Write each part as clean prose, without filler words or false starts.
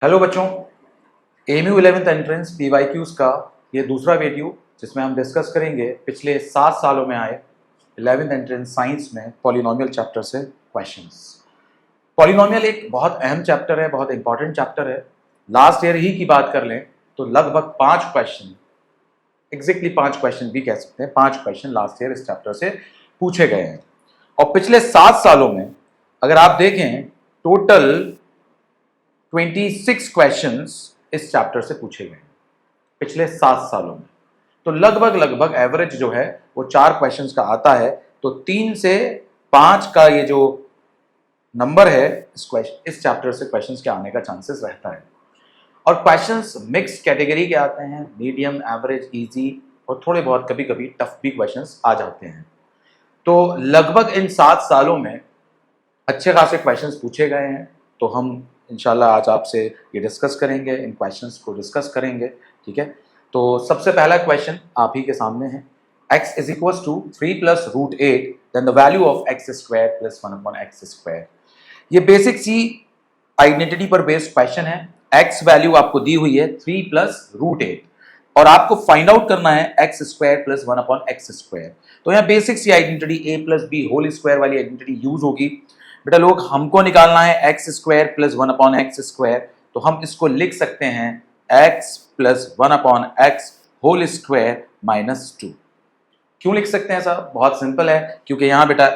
Hello बच्चों, MU 11th entrance PYQs का ये दूसरा वीडियो जिसमें हम डिस्कस करेंगे पिछले 7 सालों में आए 11th एंट्रेंस साइंस में पॉलिनोमियल चैप्टर से क्वेश्चंस। पॉलिनोमियल एक बहुत अहम चैप्टर है, बहुत इंपॉर्टेंट चैप्टर है। लास्ट ईयर ही की बात कर लें तो लगभग 5 क्वेश्चन, एग्जैक्टली 5 क्वेश्चन भी कह सकते हैं, 5 क्वेश्चन लास्ट ईयर इस चैप्टर से पूछे गए हैं। और पिछले 7 सालों में अगर आप देखें टोटल 26 क्वेश्चंस इस चैप्टर से पूछे गए पिछले 7 सालों में। तो लगभग एवरेज जो है वो 4 क्वेश्चंस का आता है। तो 3 से 5 का ये जो नंबर है इस चैप्टर से क्वेश्चंस के आने का चांसेस रहता है। और क्वेश्चंस मिक्स कैटेगरी के आते हैं, मीडियम, एवरेज, इजी और थोड़े बहुत कभी कभी टफ भी क्वेश्चंस आ जाते हैं। तो लगभग इन 7 सालों में अच्छे खासे क्वेश्चंस पूछे गए हैं। तो हम इंशाल्लाह आज आपसे ये डिस्कस करेंगे, इन क्वेश्चंस को डिस्कस करेंगे, ठीक है। तो सबसे पहला क्वेश्चन आप ही के सामने है। x is equal to 3 plus root 8 then the value of x square plus 1 upon x square. ये बेसिक सी आइडेंटिटी पर बेस्ड क्वेश्चन है। x वैल्यू आपको दी हुई है 3 प्लस रूट 8 और आपको फाइंड आउट करना है x square plus 1 upon x square. तो यहाँ बेसिक सी identity a plus B whole square वाली आइडेंटिटी यूज होगी। बेटा लोग, हमको निकालना है x square plus 1 upon x square, तो हम इसको लिख सकते हैं x plus 1 upon x whole square minus 2। क्यों लिख सकते हैं साहब? बहुत सिंपल है, क्योंकि यहाँ बेटा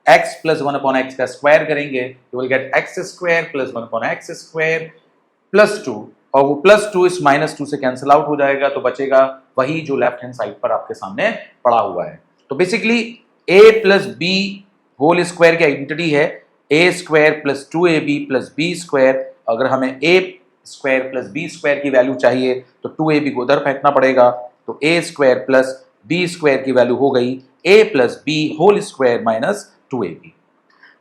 x प्लस 1 अपॉन एक्स का स्क्वायर करेंगे you will get x square plus 1 upon x square plus 2, और वो प्लस 2 इस माइनस 2 से कैंसिल आउट हो जाएगा, तो बचेगा वही जो लेफ्ट हैंड साइड पर आपके सामने पड़ा हुआ है। तो basically a plus B whole square की आइडेंटिटी है A square plus 2ab plus B square. अगर हमें A square plus B square की वैल्यू चाहिए तो 2ab को उधर फेंकना पड़ेगा, तो ए स्क्वायर प्लस बी स्क्वायर की वैल्यू हो गई A plus B whole square minus 2ab।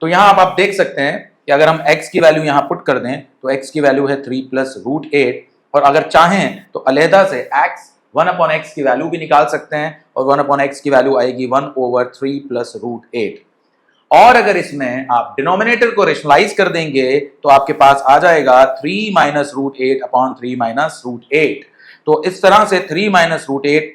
तो यहां आप देख सकते हैं कि अगर हम x की वैल्यू यहां पुट कर दें तो x की वैल्यू है 3 प्लस रूट 8, और अगर चाहें तो अलहदा से x 1 अपॉन एक्स की वैल्यू भी निकाल सकते हैं, और 1 अपॉन एक्स की वैल्यू आएगी 1 ओवर 3 प्लस रूट 8। और अगर इसमें आप डिनोमिनेटर को रेशनलाइज कर देंगे तो आपके पास आ जाएगा 3 minus root 8 upon 3 minus root 8। तो इस तरह से 3 माइनस रूट 8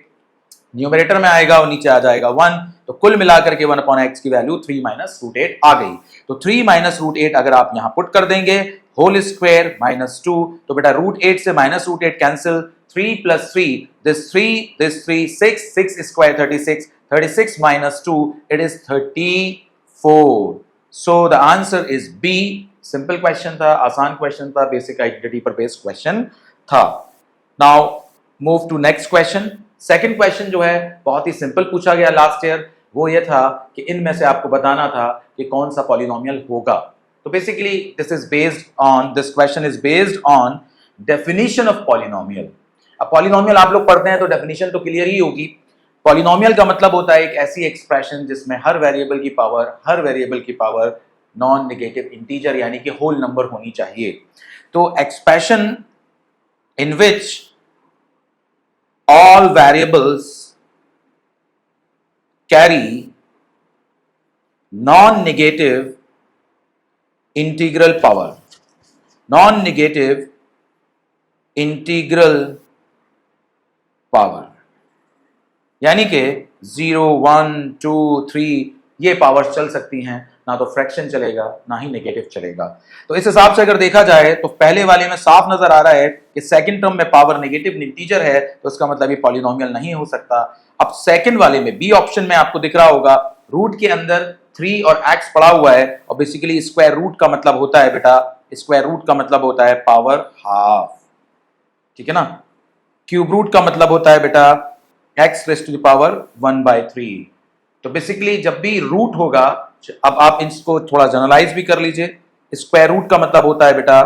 न्यूमरेटर में आएगा और नीचे आ जाएगा 1। तो कुल मिलाकर के 1 अपॉन एक्स की वैल्यू 3 माइनस रूट 8 आ गई। तो 3 माइनस रूट 8 अगर आप यहां पुट कर देंगे होल स्क्वायर माइनस 2, तो बेटा रूट 8 से minus root 8 cancel, 3 plus 3 this 3 6 square 36, 36 minus 2 it is 34। So the answer is B। Simple question था, आसान क्वेश्चन था, बेसिक आइडेंटिटी पर बेस्ड क्वेश्चन था। Now move to next question. Second question जो है बहुत ही सिंपल पूछा गया लास्ट ईयर। वो ये था कि इनमें से आपको बताना था कि कौन सा पॉलिनोमियल होगा। तो basically this question is based on definition of polynomial. अब पॉलिनोमियल आप लोग पढ़ते हैं तो डेफिनेशन तो क्लियर ही होगी। पॉलिनोमियल का मतलब होता है एक ऐसी एक्सप्रेशन जिसमें हर वेरिएबल की पावर नॉन नेगेटिव इंटीजर यानी कि होल नंबर होनी चाहिए। तो expression in which all variables carry non negative integral power, non negative integral power, यानी कि 0 1 2 3 ये पावर्स चल सकती हैं, ना तो फ्रैक्शन चलेगा ना ही नेगेटिव चलेगा। तो इस हिसाब से अगर देखा जाए तो पहले वाले में साफ नजर आ रहा है कि सेकंड टर्म में पावर नेगेटिव इंटीजर है, तो इसका मतलब ये पॉलिनोमियल नहीं हो सकता। अब सेकंड वाले में बी ऑप्शन में आपको दिख रहा होगा रूट के अंदर 3 और x पड़ा हुआ है, और बेसिकली स्क्वायर रूट का मतलब होता है बेटा, स्क्वायर रूट का मतलब होता है पावर हाफ, ठीक है ना। क्यूब रूट का मतलब होता है बेटा x raise to the power 1/3। तो बेसिकली जब भी रूट होगा, अब आप इसको थोड़ा जनरलाइज भी कर लीजिए, स्क्वायर रूट का मतलब होता है बेटा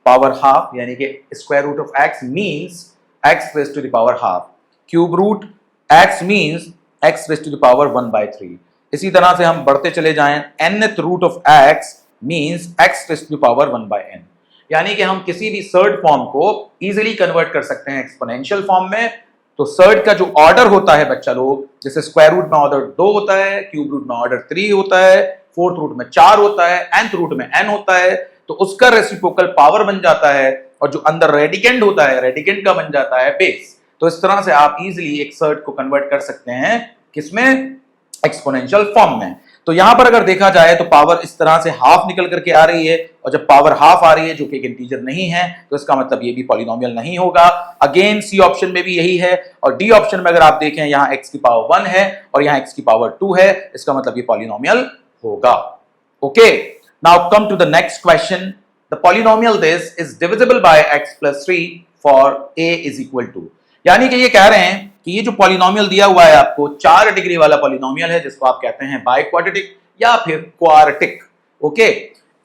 पावर हाफ, यानी कि square root of x means x raise to the power half. Cube root x means x raise to the power 1/3। इसी तरह से हम बढ़ते चले जाएं, nth root of x means x raise to the power 1/n, यानी कि हम किसी भी सर्ड फॉर्म को इजीली कन्वर्ट कर सकते हैं एक्सपोनेंशियल फॉर्म में। तो सर्ड का जो ऑर्डर होता है बच्चा लोग, जैसे स्क्वायर रूट में ऑर्डर 2 होता है, क्यूब रूट में ऑर्डर 3 होता है, फोर्थ रूट में 4 होता है, nth रूट में n होता है, तो उसका रेसिप्रोकल पावर बन जाता है और जो अंदर रेडिकेंड होता है, रेडिकेंड का बन जाता है बेस। तो इस तरह से आप इजीली एक सर्ट को कन्वर्ट कर सकते हैं किसमें, एक्सपोनेंशियल फॉर्म में। तो यहां पर अगर देखा जाए तो पावर इस तरह से हाफ निकल करके आ रही है, और जब पावर हाफ आ रही है जो कि एक इंटीजर नहीं है तो इसका मतलब ये भी पॉलिनोमियल नहीं होगा। अगेन सी ऑप्शन में भी यही है, और डी ऑप्शन में अगर आप देखें यहां x की पावर 1 है और यहां x की पावर 2 है, इसका मतलब ये पॉलिनोमियल होगा। Okay, now come to the next question. The polynomial this is divisible by x plus 3 for a is equal to, यानी कि ये कह रहे हैं कि ये जो पॉलिनोमियल दिया हुआ है आपको 4 डिग्री वाला पॉलिनोमियल है, जिसको आप कहते हैं बाइक्वाड्रेटिक या फिर क्वाड्रेटिक। ओके,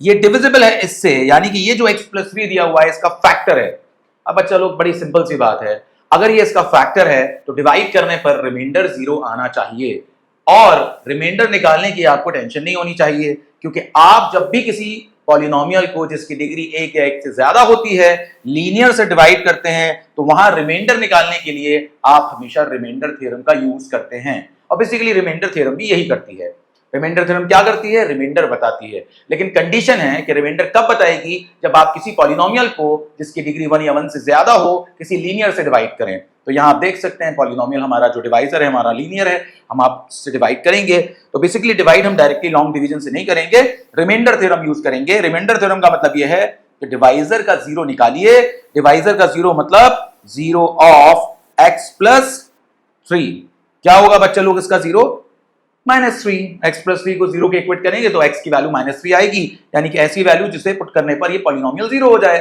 ये डिविजिबल है इससे, यानी कि ये जो x प्लस 3 दिया हुआ है इसका फैक्टर है। अब बच्चा लोग बड़ी सिंपल सी बात है, अगर ये इसका फैक्टर है तो डिवाइड करने पर रिमाइंडर 0 आना चाहिए, और रिमाइंडर निकालने की आपको टेंशन नहीं होनी चाहिए, क्योंकि आप जब भी किसी पॉलिनोमियल को जिसकी डिग्री 1 या 1 से ज्यादा होती है लीनियर से डिवाइड करते हैं तो वहां रिमाइंडर निकालने के लिए आप हमेशा रिमाइंडर थ्योरम का यूज करते हैं, और बेसिकली रिमाइंडर थ्योरम भी यही करती है। रिमाइंडर थ्योरम क्या करती है, रिमाइंडर बताती है, लेकिन कंडीशन है कि रिमाइंडर कब बताएगी, जब आप किसी पॉलिनोमियल को जिसकी डिग्री 1 या 1 से ज्यादा हो किसी लीनियर से डिवाइड करें। तो यहां आप देख सकते हैं पॉलिनोमियल हमारा जो डिवाइजर है हमारा लीनियर है, हम आपसे डिवाइड करेंगे तो बेसिकली डिवाइड हम डायरेक्टली लॉन्ग डिवीजन से नहीं करेंगे, रिमाइंडर थ्योरम यूज करेंगे। रिमाइंडर थ्योरम का मतलब यह है कि डिवाइजर का 0 निकालिए, डिवाइजर का 0 मतलब 0 ऑफ x प्लस 3। क्या होगा बच्चे लोग इसका 0 -3, x प्लस 3 को 0 के इक्वेट करेंगे तो x की वैल्यू -3 आएगी, यानी कि ऐसी वैल्यू जिसे पुट करने पर ये पॉलिनोमियल 0 हो जाए।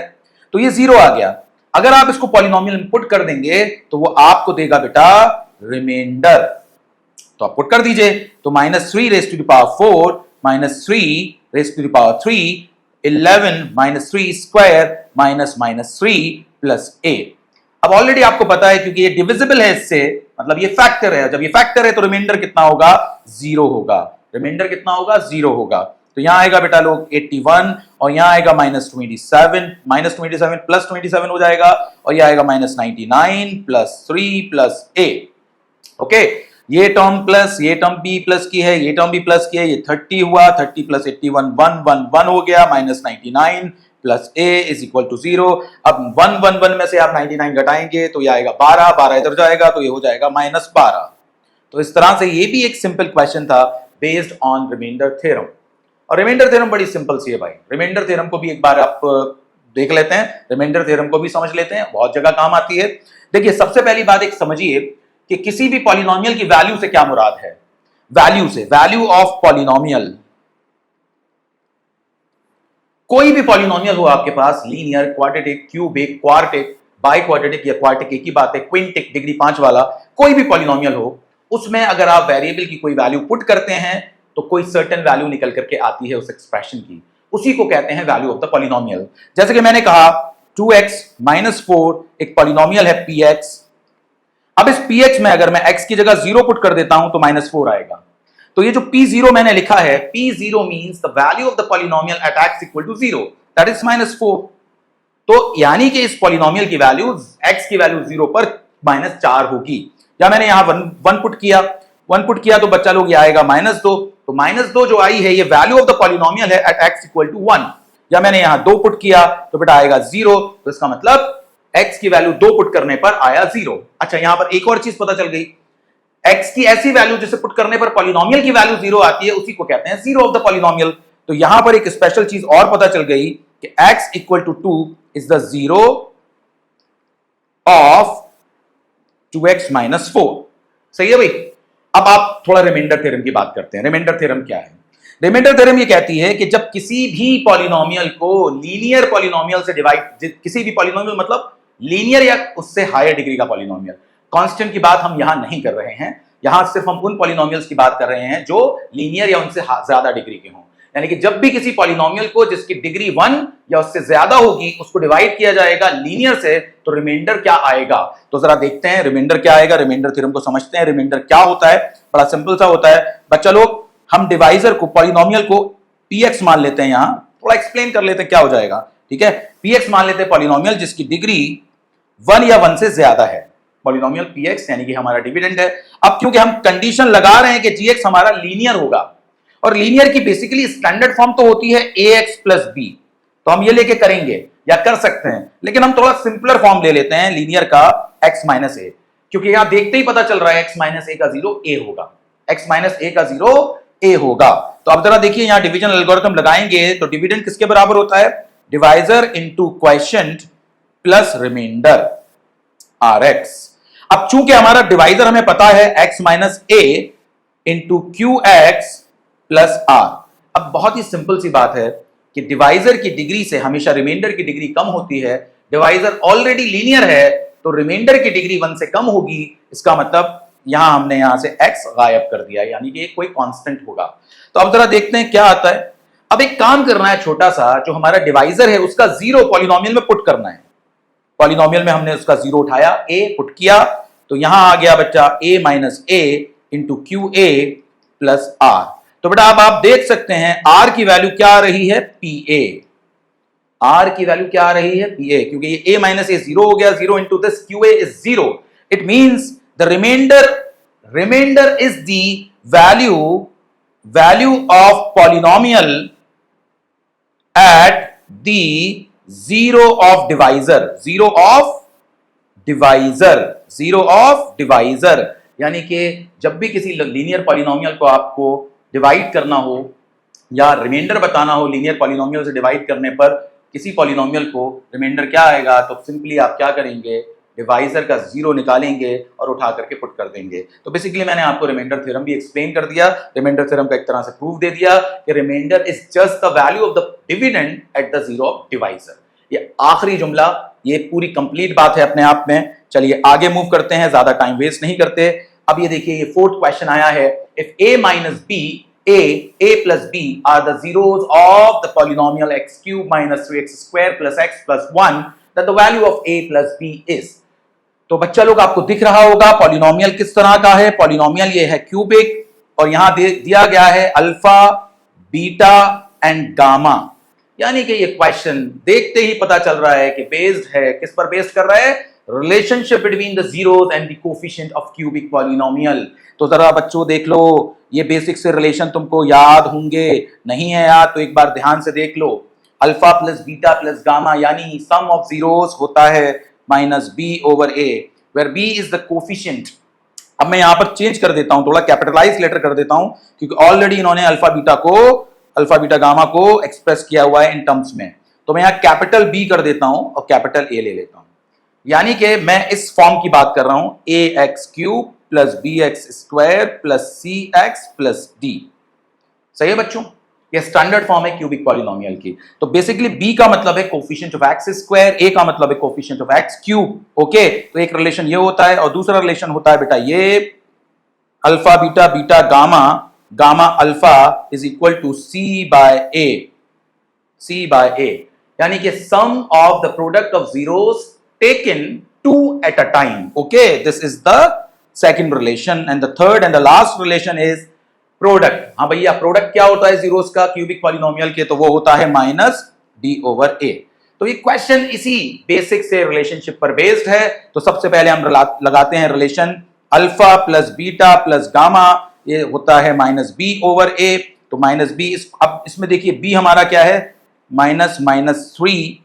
तो ये 0 आ गया। अगर आप इसको पॉलिनोमियल में पुट कर देंगे तो वो आपको देगा बेटा रिमाइंडर, तो आप पुट कर दीजिए, तो -3 raise to the power 4 -3 raise to the power 3 11 -3 square -3 plus a। अब ऑलरेडी आपको पता है क्योंकि ये डिविजिबल है इससे, मतलब ये फैक्टर है, जब ये फैक्टर है तो रिमाइंडर कितना होगा, 0 होगा। रिमाइंडर कितना होगा, 0 होगा। तो यहां आएगा बेटा लोग 81, और यहां आएगा -27 प्लस 27 हो जाएगा, और यह आएगा -99 प्लस 3 प्लस a। ओके, ये टर्म प्लस ये टर्म भी प्लस की है, ये टर्म भी प्लस की है, ये 30 हुआ, 30 प्लस 81 111 हो गया, -99 plus a is equal to 0। अब 111 में से आप 99 घटाएंगे तो ये आएगा 12, 12 इधर जाएगा तो ये हो जाएगा -12। तो इस तरह से ये भी एक सिंपल क्वेश्चन था बेस्ड ऑन रिमाइंडर थ्योरम, और रिमाइंडर थ्योरम बड़ी सिंपल सी है भाई। रिमाइंडर थ्योरम को भी एक बार आप देख लेते हैं, रिमाइंडर थ्योरम को भी समझ लेते हैं, बहुत जगह काम आती है। देखिए सबसे पहली बात एक समझिए कि किसी भी पॉलिनोमियल की वैल्यू से क्या मुराद है, वैल्यू से, वैल्यू ऑफ पॉलिनोमियल। कोई भी पॉलिनोमियल हो आपके पास, linear, quadratic, cubic, quartic, biquadratic या क्वार्टिक एक ही बात है, क्विंटिक डिग्री 5 वाला, कोई भी पॉलिनोमियल हो, उसमें अगर आप वेरिएबल की कोई वैल्यू पुट करते हैं तो कोई सर्टेन वैल्यू निकल करके आती है उस एक्सप्रेशन की, उसी को कहते हैं वैल्यू ऑफ द पॉलिनोमियल। जैसे कि मैंने कहा 2x - 4 एक पॉलिनोमियल है px। अब इस px में अगर मैं x की जगह 0 पुट कर देता हूं तो -4 आएगा। तो ये जो p0 मैंने लिखा है, p0 means the value of the polynomial at x equal to 0, that is -4। तो यानी कि इस पॉलिनोमियल की वैल्यू x की वैल्यू 0 पर -4 होगी। या मैंने यहां 1 पुट किया, 1 पुट किया तो बच्चा लोग ये आएगा -2, तो -2 जो आई है ये वैल्यू ऑफ द पॉलिनोमियल है एट x इक्वल टू 1। या मैंने यहां 2 पुट किया तो बेटा आएगा 0, तो इसका मतलब x की वैल्यू 2 पुट करने पर आया 0। अच्छा, यहां पर एक और चीज पता चल गई, x की ऐसी वैल्यू जिसे पुट करने पर पॉलिनोमियल की वैल्यू 0 आती है उसी को कहते हैं 0 ऑफ द पॉलिनोमियल। तो यहां पर एक स्पेशल चीज और पता चल गई कि x equal to 2 is the 0 of 2x - 4। सही है भाई। अब आप थोड़ा रिमाइंडर थ्योरम की बात करते हैं। रिमाइंडर थ्योरम क्या है? रिमाइंडर थ्योरम ये कहती है कि जब किसी भी पॉलिनोमियल को लीनियर पॉलिनोमियल से डिवाइड, किसी भी पॉलिनोमियल मतलब लीनियर या उससे हायर डिग्री का पॉलिनोमियल, कांस्टेंट की बात हम यहां नहीं कर रहे हैं, यहां सिर्फ हम उन पॉलिनोमियल्स की बात कर रहे हैं जो लीनियर या उनसे ज्यादा डिग्री के हों। यानी कि जब भी किसी पॉलिनोमियल को जिसकी डिग्री 1 या उससे ज्यादा होगी उसको डिवाइड किया जाएगा लीनियर से, तो रिमाइंडर क्या आएगा? तो जरा देखते हैं रिमाइंडर क्या आएगा, रिमाइंडर थ्योरम को समझते हैं। रिमाइंडर क्या होता है? बड़ा सिंपल सा होता है बच्चा लोग। हम डिवाइजर को, पॉलिनोमियल को px मान लेते हैं, यहां थोड़ा एक्सप्लेन कर लेते हैं क्या हो जाएगा। ठीक है, px मान लेते हैं पॉलिनोमियल जिसकी डिग्री 1 या 1 से ज्यादा है, पॉलिनोमियल px यानी कि हमारा डिविडेंड है। अब क्योंकि हम कंडीशन लगा रहे हैं कि gx हमारा लीनियर होगा, और लीनियर की बेसिकली स्टैंडर्ड फॉर्म तो होती है ax प्लस b, तो हम ये लेके करेंगे, या कर सकते हैं, लेकिन हम थोड़ा सिंपलर फॉर्म ले लेते हैं लीनियर का x माइनस ए, क्योंकि यहां देखते ही पता चल रहा है x माइनस ए का 0 a होगा, x माइनस ए का 0 a होगा। तो अब जरा देखिए यहां डिवीजन एल्गोरिथम लगाएंगे तो डिविडेंड किसके बराबर होता है, divisor into quotient plus remainder rx। अब चूंकि हमारा डिवाइजर हमें पता है x minus a into q x plus r. अब बहुत ही सिंपल सी बात है कि डिवाइजर की डिग्री से हमेशा रिमाइंडर की डिग्री कम होती है, डिवाइजर ऑलरेडी लीनियर है तो रिमाइंडर की डिग्री 1 से कम होगी, इसका मतलब यहां हमने यहां से x गायब कर दिया, यानी कि कोई कांस्टेंट होगा। तो अब जरा देखते हैं क्या आता है। अब एक काम करना है छोटा सा, जो हमारा डिवाइजर है उसका 0 पॉलिनोमियल में पुट करना है। पॉलिनोमियल में हमने उसका 0 उठाया, a पुट किया, तो यहां आ गया बच्चा a minus a into q a plus r. तो बेटा अब आप देख सकते हैं r की वैल्यू क्या आ रही है, pa। r की वैल्यू क्या आ रही है, pa, क्योंकि ये a माइनस ए 0 हो गया, 0 into this qa is 0। It means the remainder is the value of polynomial at the 0 of divisor, यानी कि जब भी किसी लीनियर पॉलिनोमियल को आपको डिवाइड करना हो या रिमाइंडर बताना हो, लीनियर पॉलिनोमियल से डिवाइड करने पर किसी पॉलिनोमियल को रिमाइंडर क्या आएगा, तो सिंपली आप क्या करेंगे, डिवाइजर का 0 निकालेंगे और उठा करके पुट कर देंगे। तो बेसिकली मैंने आपको रिमाइंडर थ्योरम भी एक्सप्लेन कर दिया, रिमाइंडर थ्योरम का एक तरह से प्रूफ दे दिया कि remainder is just the value of the dividend at the 0 of divisor. ये आखिरी जुमला, ये पूरी कंप्लीट बात है अपने आप में। चलिए आगे मूव करते हैं, ज्यादा टाइम वेस्ट नहीं करते। अब ये देखिए, ये फोर्थ क्वेश्चन आया है, if a minus b a plus b are the zeros of the polynomial x cube minus 3x square plus x plus 1, that the value of a plus b is। तो बच्चा लोग आपको दिख रहा होगा polynomial किस तरह का है। पॉलिनोमियल ये है क्यूबिक और यहां दिया गया है अल्फा, बीटा एंड गामा, यानी कि ये क्वेश्चन देखते ही पता चल रहा है कि बेस्ड है, किस पर बेस्ड कर रहा है, relationship between the zeros and the coefficient of cubic polynomial. तो जरा बच्चों देख लो, ये बेसिक से रिलेशन तुमको याद होंगे, नहीं है याद तो एक बार ध्यान से देख लो। Alpha plus beta plus gamma यानी सम ऑफ जीरोस होता है minus B over A, where B is the coefficient. अब मैं यहां पर चेंज कर देता हूं, थोड़ा कैपिटलाइज लेटर कर देता हूं, क्योंकि ऑलरेडी इन्होंने अल्फा बीटा गामा को एक्सप्रेस किया हुआ है इन टर्म्स में। तो मैं यहां कैपिटल बी कर देता हूं और कैपिटल ए ले लेता हूं, यानी कि मैं इस फॉर्म की बात कर रहा हूं, A x cube plus B x square plus C x plus D. सही है बच्चों, ये स्टैंडर्ड फॉर्म है क्यूबिक पॉलिनोमियल की। तो बेसिकली बी का मतलब है coefficient of x square, A का मतलब है coefficient of x cube. Okay, तो एक रिलेशन ये होता है और दूसरा रिलेशन होता है बेटा ये alpha beta beta gamma gamma alpha is equal to C by A, यानी कि sum of the product of zeros taken 2 at a time। okay, this is the second relation and the third and the last relation is product। हाँ भैया, product क्या होता है zeros का cubic polynomial के, तो वो होता है माइनस डी ओवर ए। तो ये क्वेश्चन इसी बेसिक से रिलेशनशिप पर बेस्ड है। तो सबसे पहले हम लगाते हैं relation alpha plus beta plus gamma, ये होता है माइनस बी ओवर ए। तो माइनस बी, अब इसमें देखिए बी हमारा क्या है, माइनस माइनस 3,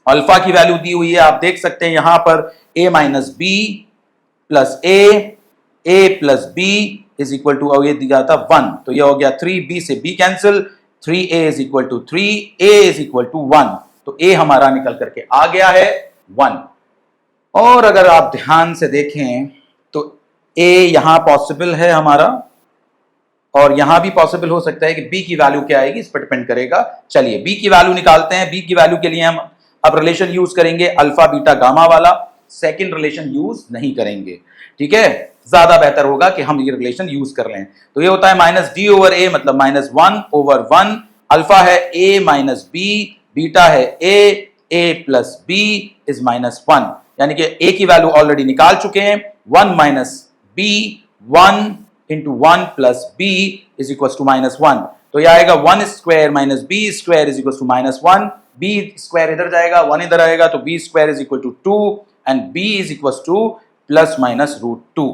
अल्फा की वैल्यू दी हुई है, आप देख सकते हैं यहां पर a minus b plus a plus b is equal to, और ये दिया था 1, तो ये हो गया 3b से b cancel, 3a is equal to 3, a is equal to 1, तो a हमारा निकल करके आ गया है 1। और अगर आप ध्यान से देखें तो a यहां पॉसिबल है हमारा, और यहां भी पॉसिबल हो सकता है कि b की वैल्यू क्या आएगी इस पर डिपेंड करेगा। चलिए b की वैल्यू निकालते हैं। b की वैल्यू के लिए हम अब रिलेशन यूज करेंगे अल्फा बीटा गामा वाला, सेकंड रिलेशन यूज नहीं करेंगे, ठीक है। ज्यादा बेहतर होगा कि हम ये रिलेशन यूज कर लें। तो ये होता है माइनस डी ओवर ए, मतलब माइनस 1 ओवर 1। अल्फा है a माइनस बी, बीटा है a plus b is minus 1, यानी कि a की वैल्यू ऑलरेडी निकाल चुके हैं, 1 minus b, 1 into 1 plus b is equal to minus 1। तो यह आएगा 1 square minus b square is equal to minus 1, b square इधर जाएगा, 1 इधर आएगा, तो b square is equal to 2 and b is equal to plus minus root 2।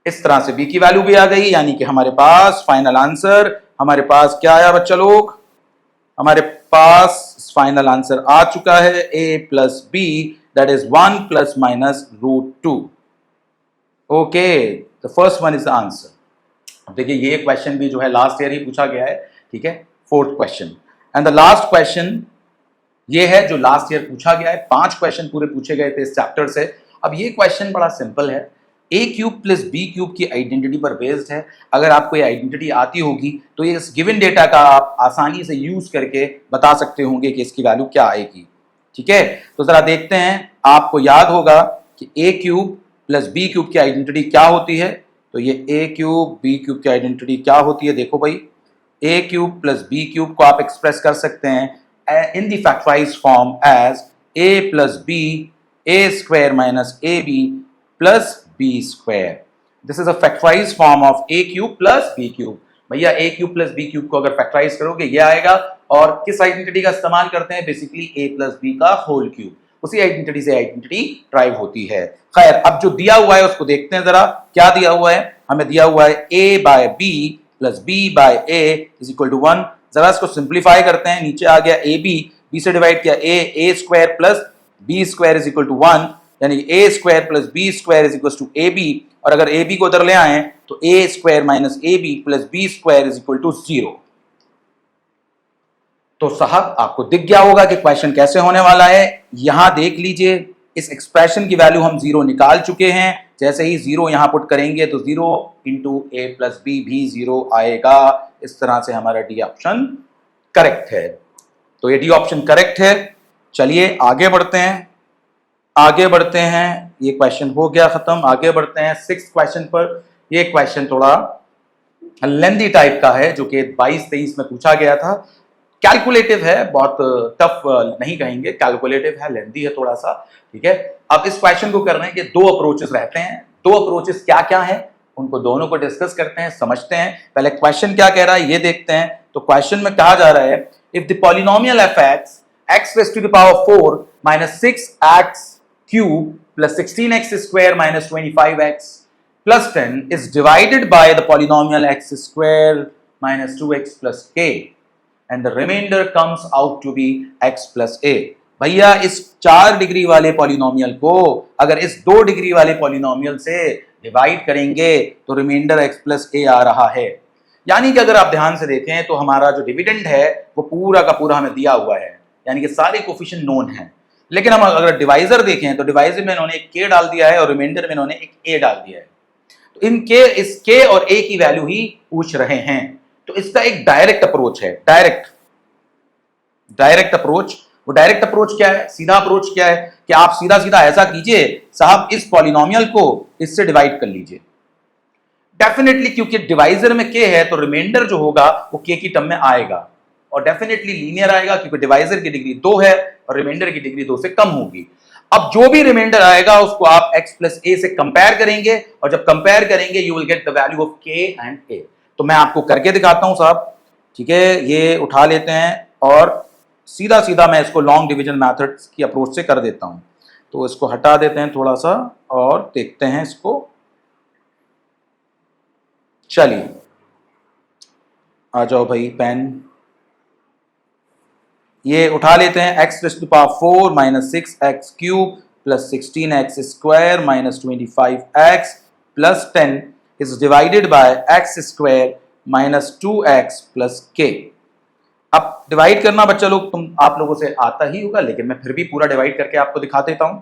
इस तरह से बी की वैल्यू भी आ गई, यानी कि हमारे पास फाइनल आंसर, हमारे पास क्या आया बच्चा लोग, हमारे पास फाइनल आंसर आ चुका है a plus b, that is 1 plus minus √2। Okay, the first one is the answer. देखिए ये क्वेश्चन भी जो है लास्ट ईयर ही पूछा गया है, ठीक है, fourth question. And the last question ये है जो लास्ट ईयर पूछा गया है, 5 क्वेश्चन पूरे पूछे गए थे इस चैप्टर से। अब ये क्वेश्चन बड़ा सिंपल है, ए क्यूब प्लस बी क्यूब की आइडेंटिटी पर बेस्ड है। अगर आपको ये आइडेंटिटी आती होगी तो ये इस गिवन डेटा का आप आसानी से यूज करके बता सकते होंगे कि इसकी वैल्यू क्या आएगी, ठीक है। तो जरा देखते हैं, आपको याद होगा कि a cube plus b cube की आइडेंटिटी क्या होती है। तो ये ए क्यूब बी क्यूब की आइडेंटिटी क्या होती है, देखो भाई, a cube plus b cube को आप एक्सप्रेस कर सकते हैं in the factorized form as a plus b a square minus A B plus B square. This is a factorized form of a cube plus b cube. भैया a cube plus b cube को अगर factorise करोगे ये आएगा, और किस identity का इस्तेमाल करते हैं, बेसिकली ए प्लस बी का होल क्यूब, उसी आइडेंटिटी से आइडेंटिटी ड्राइव होती है। खैर, अब जो दिया हुआ है उसको देखते हैं जरा, क्या दिया हुआ है। हमें दिया हुआ है a by b plus b by a is equal to 1। जरा इसको सिंप्लीफाई करते हैं, नीचे आ गया ए बी से डिवाइड किया A square plus B square is equal to 1, यानी A square plus B square is equal to A B, और अगर ए बी को उधर ले आए तो ए square minus A B plus B square is equal to 0। तो साहब आपको दिख गया होगा कि क्वेश्चन कैसे होने वाला है। यहां देख लीजिए, इस एक्सप्रेशन की वैल्यू हम 0 निकाल चुके हैं। जैसे ही 0 यहां पुट करेंगे तो 0 इंटू ए प्लस बी भी 0 आएगा। इस तरह से हमारा डी ऑप्शन करेक्ट है। तो ये डी ऑप्शन करेक्ट है। चलिए आगे बढ़ते हैं, ये क्वेश्चन हो गया खत्म। आगे बढ़ते हैं 6th क्वेश्चन पर। ये क्वेश्चन थोड़ा लेंथी टाइप का है, जो कि 22-23 में पूछा गया था। कैलकुलेटिव है, बहुत टफ नहीं कहेंगे, कैलकुलेटिव है, लेंथी है थोड़ा सा, ठीक है। अब इस क्वेश्चन को करने के 2 अप्रोचेस रहते हैं। 2 अप्रोचेस क्या क्या है, उनको दोनों को डिस्कस करते हैं, समझते हैं। पहले क्वेश्चन क्या कह रहा है ये देखते हैं। तो क्वेश्चन में कहा जा रहा है, if the polynomial F x raised to the power 4 minus 6x cube plus 16x square minus 25x plus 10 is divided by the polynomial x square minus 2x plus k and the remainder comes out to be x plus a। भैया इस 4 degree वाले polynomial को अगर इस 2 degree वाले polynomial से divide करेंगे तो रिमाइंडर x प्लस a आ रहा है। यानी कि अगर आप ध्यान से देखें तो हमारा जो डिविडेंड है वो पूरा का पूरा हमें दिया हुआ है, यानी कि सारे कोफिशिएंट नोन हैं। लेकिन हम अगर डिवाइजर देखें तो डिवाइजर में इन्होंने एक k डाल दिया है और रिमाइंडर में इन्होंने एक a डाल दिया है। तो इस k और a की वैल्यू ही पूछ रहे हैं। तो इसका एक डायरेक्ट अप्रोच है, डायरेक्ट अप्रोच। वो डायरेक्ट अप्रोच क्या है, सीधा अप्रोच क्या है कि आप सीधा सीधा ऐसा कीजिए साहब, इस पॉलिनोमियल को इससे डिवाइड कर लीजिए। डेफिनेटली क्योंकि डिवाइजर में k है तो रिमाइंडर जो होगा वो k की टर्म में आएगा, और डेफिनेटली लीनियर आएगा क्योंकि डिवाइजर की डिग्री 2 है और रिमाइंडर की डिग्री 2 से कम होगी। अब जो भी रिमाइंडर आएगा उसको आप x प्लस a से कंपेयर करेंगे, और जब कंपेयर करेंगे you will get the value of k and a। तो मैं आपको करके दिखाता हूं साहब, ठीक है। ये उठा लेते हैं और सीधा सीधा मैं इसको लॉन्ग डिवीजन मेथड की अप्रोच से कर देता हूं। तो इसको हटा देते हैं थोड़ा सा और देखते हैं इसको। चलिए आ जाओ भाई पेन, ये उठा लेते हैं। x raise to power 4 minus 6x cube plus 16x square minus 25x plus 10 is divided by x square minus 2x plus k। अब डिवाइड करना बच्चा लोग आप लोगों से आता ही होगा, लेकिन मैं फिर भी पूरा डिवाइड करके आपको दिखा देता हूं।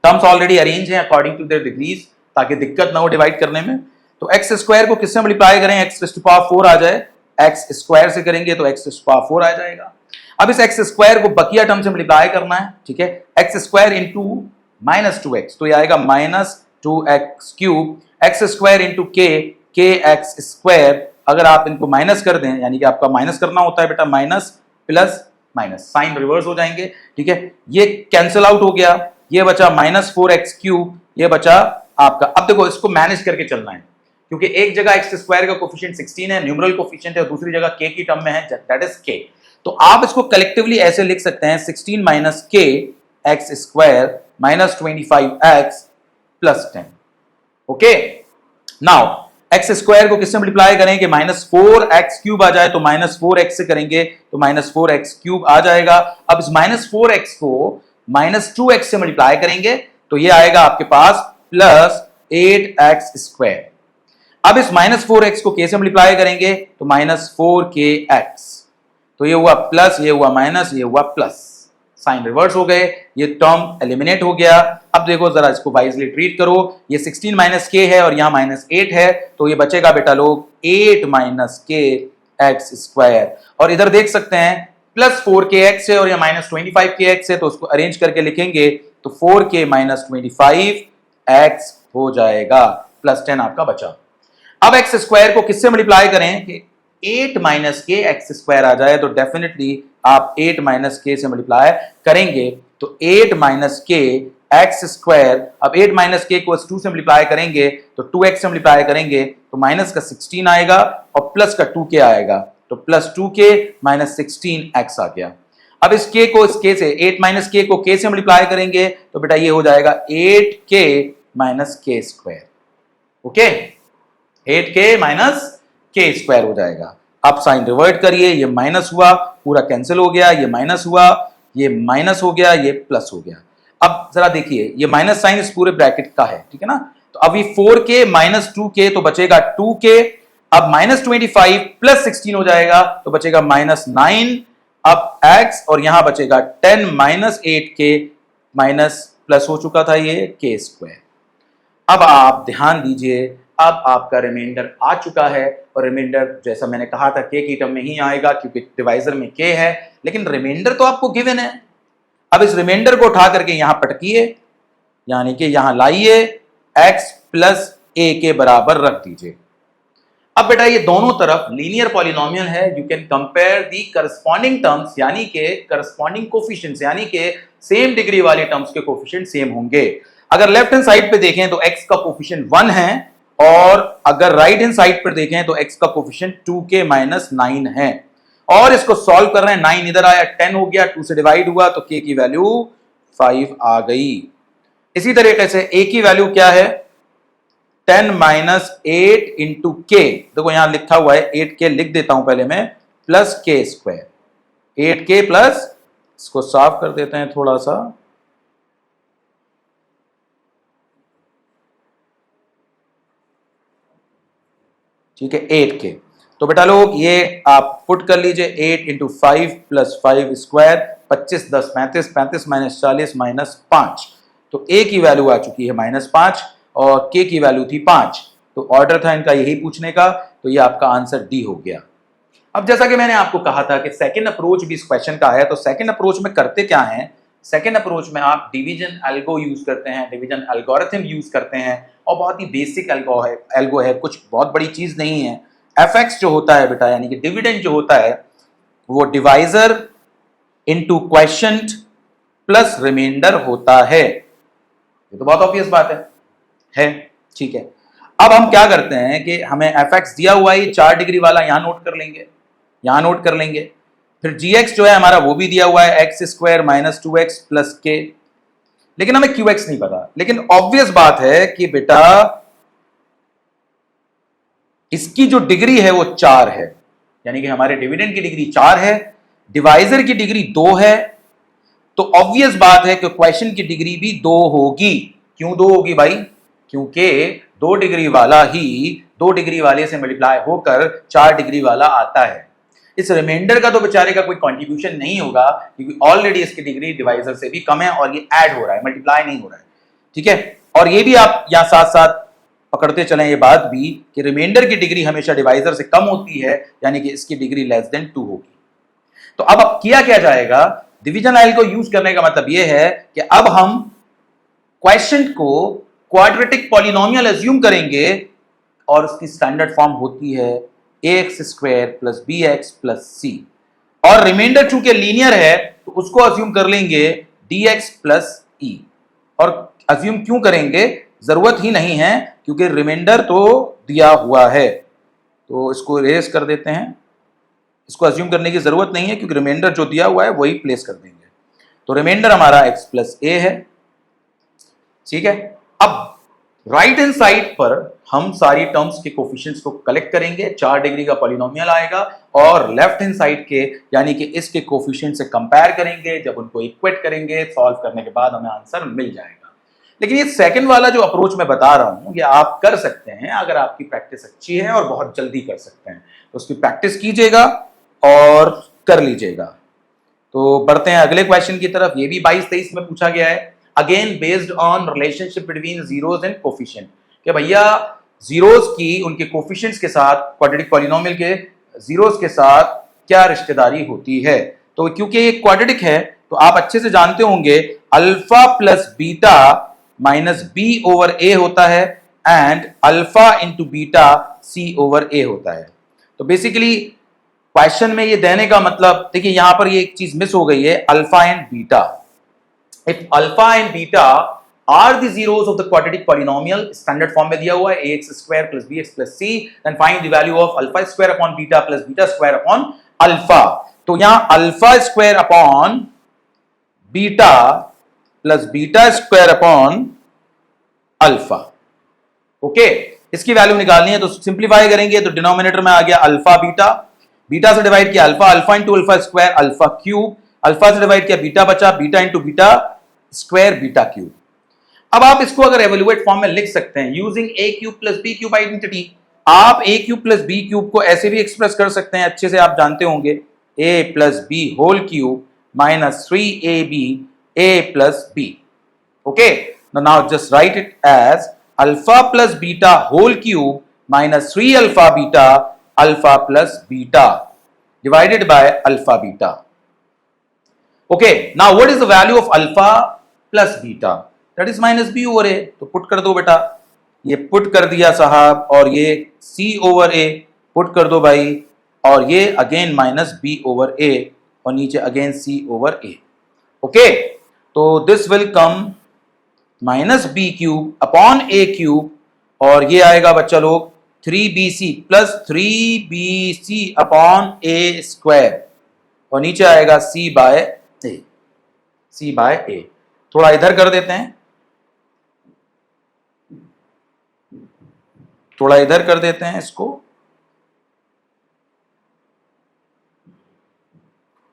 टर्म्स ऑलरेडी अरेंज हैं अकॉर्डिंग टू देयर डिग्रीज, ताकि दिक्कत ना हो डिवाइड करने में। तो x स्क्वायर को किससे मल्टीप्लाई करें, x रेज़ टू पावर 4 आ जाए, x स्क्वायर से करेंगे तो x रेज़ टू पावर 4 आ जाएगा। अब इस x स्क्वायर को बकिया टर्म से मल्टीप्लाई करना है, ठीक है। x square into minus 2x, तो ये आएगा minus 2x cube, x square into k x square. अगर आप इनको माइनस कर दें, यानी कि आपका माइनस करना होता है बेटा, minus plus minus, sign reverse हो जाएंगे, ठीक है। ये कैंसिल आउट हो गया, ये बचा माइनस 4x क्यूब, ये बचा आपका। अब देखो इसको मैनेज करके चलना है, क्योंकि एक जगह x स्क्वायर का कोफिशिएंट 16 है, न्यूमरल कोफिशिएंट है, और दूसरी जगह k की टर्म में है, दैट इज k। तो आप इसको कलेक्टिवली ऐसे लिख सकते हैं 16 minus k x square minus 25x plus 10। Okay, now x square को किससे मल्टीप्लाई करेंगे, -4x³ आ जाए तो -4x से करेंगे तो -4x³ आ जाएगा। अब इस -4x को -2x से मल्टीप्लाई करेंगे तो ये आएगा आपके पास +8x²। अब इस -4x को k से मल्टीप्लाई करेंगे तो -4kx, तो ये हुआ प्लस, ये हुआ माइनस, ये हुआ प्लस, साइन रिवर्स हो गए, ये टर्म एलिमिनेट हो गया। अब देखो जरा इसको वाइजली ट्रीट करो, ये 16 - k है और यहाँ -8 है, तो ये बचेगा बेटा लोग 8 - kx²। और इधर देख सकते हैं +4kx है और यहाँ -25kx है, तो उसको अरेंज करके लिखेंगे तो 4k - 25x हो जाएगा, +10 आपका बचा। अब x² को किससे मल्टीप्लाई करें कि 8 - kx² आ जाए, तो डेफिनेटली आप 8 - k से मल्टीप्लाई करेंगे तो 8 - kx²। अब 8 - k को 2 से मल्टीप्लाई करेंगे तो 2x से मल्टीप्लाई करेंगे तो माइनस का 16 आएगा और प्लस का 2k आएगा, तो +2k - 16x आ गया। अब इस k को इस k से 8 - k को k से मल्टीप्लाई करेंगे तो बेटा ये हो जाएगा 8k - k²। Okay, 8k - k² हो जाएगा। अब साइन रिवर्ट करिए, ये माइनस हुआ, पूरा कैंसिल हो गया, ये माइनस हुआ, ये माइनस हो गया, ये प्लस हो गया। अब जरा देखिए ये माइनस साइन इस पूरे ब्रैकेट का है, ठीक है ना, तो अभी 4k - 2k तो बचेगा 2k। अब -25 + 16 हो जाएगा तो बचेगा -9। अब x और यहां बचेगा 10 - 8k माइनस प्लस हो चुका था ये k²। अब आप ध्यान दीजिए, अब आपका रिमाइंडर आ चुका है और रिमाइंडर जैसा मैंने कहा था k की टर्म में ही आएगा क्योंकि डिवाइजर में k है, लेकिन रिमाइंडर तो आपको गिवन है। अब इस रिमाइंडर को उठा करके यहां पटकिए, यानी कि यहां लाइए, x + a के बराबर रख दीजिए। अब बेटा ये दोनों तरफ लीनियर पॉलिनोमियल है, you can compare the corresponding terms, यानी कि करस्पॉन्डिंग कोफिशिएंट्स, यानी कि सेम डिग्री वाले टर्म्स के कोफिशिएंट सेम होंगे। अगर लेफ्ट हैंड साइड पे देखें तो x का कोफिशिएंट 1 है और अगर राइट हैंड साइड पर देखें तो x का कोफिशिएंट 2k - 9 है। और इसको सॉल्व कर रहे हैं, 9 इधर आया, 10 हो गया, 2 से डिवाइड हुआ तो k की वैल्यू 5 आ गई। इसी तरीके से a की वैल्यू क्या है, 10 - 8 × k, देखो यहां लिखा हुआ है 8k, लिख देता हूं पहले मैं, +k², 8k प्लस, इसको साफ कर देते हैं थोड़ा सा, ठीक है, 8k। तो बेटा लोग ये आप पुट कर लीजिए, 8 × 5 + 5², 25 × 10 35, 35 - 40 - 5, तो a की वैल्यू आ चुकी है -5 और k की वैल्यू थी 5, तो ऑर्डर था इनका यही पूछने का, तो ये आपका आंसर डी हो गया। अब जैसा कि मैंने आपको कहा था कि सेकंड अप्रोच भी इस क्वेश्चन का है, तो सेकंड अप्रोच में करते क्या है, सेकंड अप्रोच में आप डिवीजन एल्गो यूज करते हैं, डिवीजन एल्गोरिथम यूज करते हैं, और बहुत ही बेसिक एल्गो है, कुछ बहुत बड़ी चीज नहीं है। fx जो होता है बेटा, यानी कि डिविडेंड जो होता है, वो divisor into quotient plus remainder होता है। ये तो बहुत ऑब्वियस बात है, ठीक है। अब हम क्या करते हैं कि हमें fx दिया हुआ है, 4 डिग्री वाला यहां नोट कर लेंगे, यहां नोट कर लेंगे, फिर gx जो है हमारा वो भी दिया हुआ है, x² - 2x + k, लेकिन हमें qx नहीं पता। लेकिन ऑब्वियस बात है कि बेटा इसकी जो डिग्री है वो 4 है, यानी कि हमारे डिविडेंड की डिग्री 4 है, डिवाइजर की डिग्री 2 है, तो ऑब्वियस बात है कि क्वेश्चन की डिग्री भी 2 होगी। क्यों 2 होगी भाई, क्योंकि 2 डिग्री वाला ही 2 डिग्री वाले से मल्टीप्लाई होकर 4 डिग्री वाला आता है। इस रिमाइंडर का तो बेचारे का कोई कंट्रीब्यूशन नहीं होगा क्योंकि ऑलरेडी इसकी डिग्री डिवाइजर से भी कम है और ये ऐड हो रहा है, मल्टीप्लाई नहीं हो रहा है, ठीक है। और ये भी आप यहां साथ साथ पकड़ते चलें ये बात भी कि रिमाइंडर की डिग्री हमेशा डिवाइजर से कम होती है, यानी कि इसकी डिग्री <2 होगी। तो अब किया क्या जाएगा, डिवीजन एल को यूज करने का मतलब यह है कि अब हम क्वेश्चन को क्वाड्रेटिक पॉलिनोमियल अज्यूम करेंगे और उसकी स्टैंडर्ड फॉर्म होती है ax² + bx + c, और रिमाइंडर चूंकि लीनियर है तो उसको अज्यूम कर लेंगे dx + e। और अज्यूम क्यों करेंगे, जरूरत ही नहीं है क्योंकि रिमाइंडर तो दिया हुआ है, तो इसको इरेज कर देते हैं, इसको अज्यूम करने की जरूरत नहीं है क्योंकि रिमाइंडर जो दिया हुआ है वही प्लेस कर देंगे। तो रिमाइंडर हमारा x + a है, ठीक है। अब राइट हैंड साइड पर हम सारी टर्म्स के कोफिशिएंट्स को कलेक्ट करेंगे, 4 डिग्री का पॉलिनोमियल आएगा, और लेफ्ट हैंड साइड के यानी कि इसके कोफिशिएंट से कंपेयर करेंगे। जब उनको इक्वेट करेंगे, सॉल्व करने के बाद हमें आंसर मिल जाएगा। लेकिन ये सेकंड वाला जो अप्रोच मैं बता रहा हूं, ये आप कर सकते हैं अगर आपकी प्रैक्टिस अच्छी है और बहुत जल्दी कर सकते हैं, तो उसकी प्रैक्टिस कीजिएगा और कर लीजिएगा। तो बढ़ते हैं अगले क्वेश्चन की तरफ। ये भी 22-23 में पूछा गया है, again based on relationship between zeros and coefficient, कि भैया जीरोस की उनके कोफिशिएंट्स के साथ, क्वाड्रेटिक पॉलिनोमियल के जीरोस के साथ क्या रिश्तेदारी होती है। तो क्योंकि ये क्वाड्रेटिक है तो आप अच्छे से जानते होंगे alpha plus beta minus B over a होता है, and alpha into beta c over a होता है। तो बेसिकली क्वेश्चन में ये देने का मतलब, देखिए यहां पर ये एक चीज मिस हो गई है, alpha and beta. If alpha and beta are the zeros of the quadratic polynomial, standard form में दिया हुआ है ax square plus bx plus c, then find the value of alpha square upon beta plus beta square upon alpha। तो यहां alpha square upon beta plus beta square upon alpha, okay इसकी value निकालनी है। तो simplify करेंगे तो denominator में आ गया अल्फा बीटा, बीटा से डिवाइड किया alpha, alpha into alpha square alpha cube, alpha से डिवाइड किया बीटा बचा, beta into beta square beta cube. अब आप इसको अगर एवेल्युएट फॉर्म में लिख सकते हैं using a cube plus b cube identity. आप a cube plus b cube को ऐसे भी एक्सप्रेस कर सकते हैं, अच्छे से आप जानते होंगे, a plus B whole cube minus 3ab a plus b, okay. Now just write it as alpha plus beta whole cube minus 3 alpha plus beta divided by alpha beta, okay। now what is the value of alpha plus beta? that is minus b over a। तो put कर दो बेटा, ये put कर दिया साहब, और ये c over a पुट कर दो भाई, और ये again minus b over a, और नीचे again c over a, okay. तो this will come minus B cube upon a cube, और ये आएगा बच्चा लोग 3bc प्लस 3bc अपॉन ए स्क्वायर, और नीचे आएगा c बाय ए। थोड़ा इधर कर देते हैं, थोड़ा इधर कर देते हैं इसको।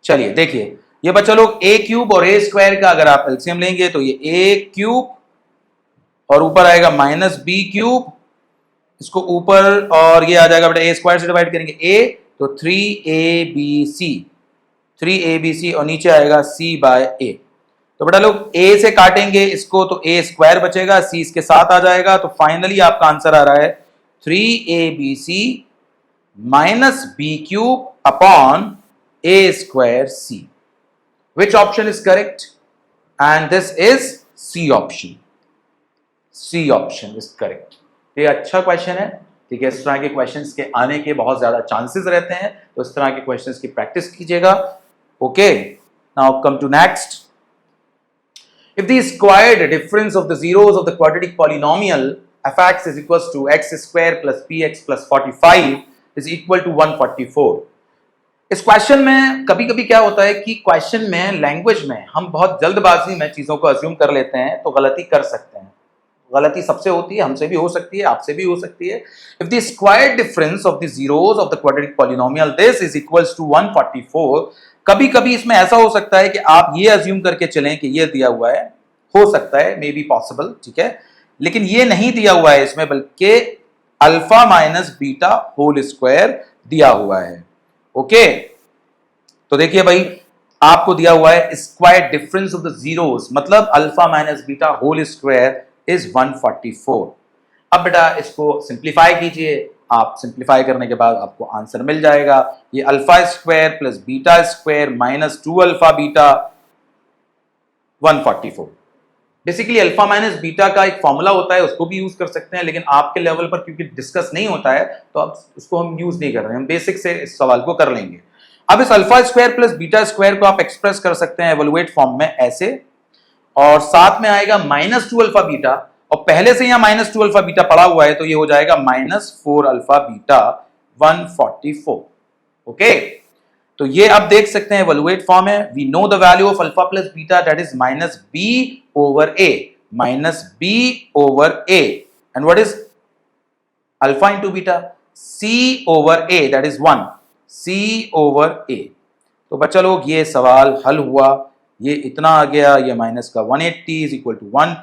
चलिए देखिए, ये बच्चा लोग ए क्यूब और ए स्क्वायर का अगर आप एलसीएम लेंगे तो ये ए क्यूब और ऊपर आएगा माइनस बी क्यूब, इसको ऊपर, और ये आ जाएगा बेटा ए स्क्वायर से डिवाइड करेंगे ए, तो 3abc और नीचे आएगा c बाय ए। तो बेटा लोग a से काटेंगे इसको तो a स्क्वायर बचेगा, c इसके साथ आ जाएगा, तो फाइनली आपका आंसर आ रहा है 3abc minus B cube upon a square c। Which option is correct? And this is c option. c option is correct. ये अच्छा क्वेश्चन है, ठीक है। इस तरह के क्वेश्चंस के आने के बहुत ज्यादा चांसेस रहते हैं, तो इस तरह के क्वेश्चंस की प्रैक्टिस कीजिएगा, okay. Now come to next. If the squared difference of the zeros of the quadratic polynomial f(x) is equals to x square plus px plus 45 is equal to 144। इस question में कभी कभी क्या होता है कि क्वेश्चन में लैंग्वेज में हम बहुत जल्दबाजी में चीजों को अज्यूम कर लेते हैं, तो गलती कर सकते हैं। गलती सबसे होती है, हमसे भी हो सकती है, आपसे भी हो सकती है। If the square difference of the zeros of the quadratic polynomial this is equals to 144, कभी कभी इसमें ऐसा हो सकता है कि आप ये अज्यूम करके चलें कि ये दिया हुआ है, हो सकता है, मे बी पॉसिबल, ठीक है, लेकिन ये नहीं दिया हुआ है इसमें, बल्कि alpha minus beta whole square दिया हुआ है, ओके। तो देखिए भाई, आपको दिया हुआ है square difference of the zeros, मतलब alpha minus beta whole square is 144। अब बेटा इसको सिंप्लीफाई कीजिए, आप सिंप्लीफाई करने के बाद आपको आंसर मिल जाएगा। ये alpha square plus beta square minus 2 alpha beta 144। Basically alpha minus beta का एक फॉर्मूला होता है, उसको भी यूज कर सकते हैं, लेकिन आपके लेवल पर क्योंकि डिस्कस नहीं होता है तो अब उसको हम यूज नहीं कर रहे हैं, हम बेसिक से इस सवाल को कर लेंगे। अब इस alpha square plus beta square को आप एक्सप्रेस कर सकते हैं एवलुएट फॉर्म में ऐसे, और साथ में आएगा माइनस 2 अल्फा बीटा, और पहले से यहां माइनस 2 अल्फा बीटा पड़ा हुआ है, तो ये हो जाएगा माइनस 4 अल्फा बीटा 144, ओके। तो ये आप देख सकते हैं एवलुएट फॉर्म है। We know the value of alpha plus beta, that is minus B over a, minus B over a, and what is alpha into beta? C over a, that is 1, c over a. तो बच्चा लोग ये सवाल हल हुआ, ये इतना आ गया, ये माइनस का 180 इज इक्वल टू 1,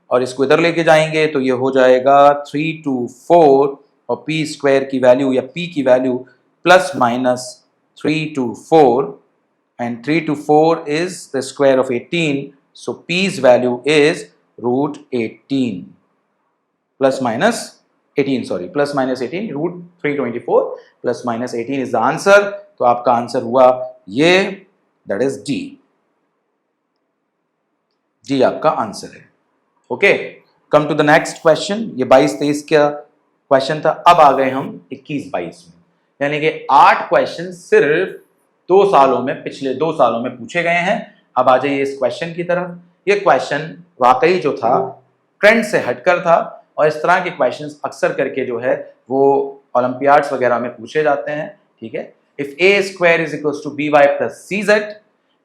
और इसको इधर लेके जाएंगे तो ये हो जाएगा 3 to 4, और पी स्क्वायर की वैल्यू या पी की value plus minus 3 to 4, and 3 to 4 is the square of 18, so p's value is root 18 plus minus 18, sorry, plus minus 18, root 324 plus minus 18 is the answer। तो आपका answer हुआ ये, that is D, D आपका answer है। Okay, come to the next question. ये 22-23 का question था, अब आ गए हम 21-22 में, यानी कि 8 क्वेश्चन सिर्फ 2 सालों में, पिछले 2 सालों में पूछे गए हैं। अब आ जाइए इस क्वेश्चन की तरफ। ये क्वेश्चन वाकई जो था ट्रेंड से हटकर था, और इस तरह के क्वेश्चंस अक्सर करके जो है वो ओलंपियाड्स वगैरह में पूछे जाते हैं। ठीक है, if a square is equals to b y plus c z,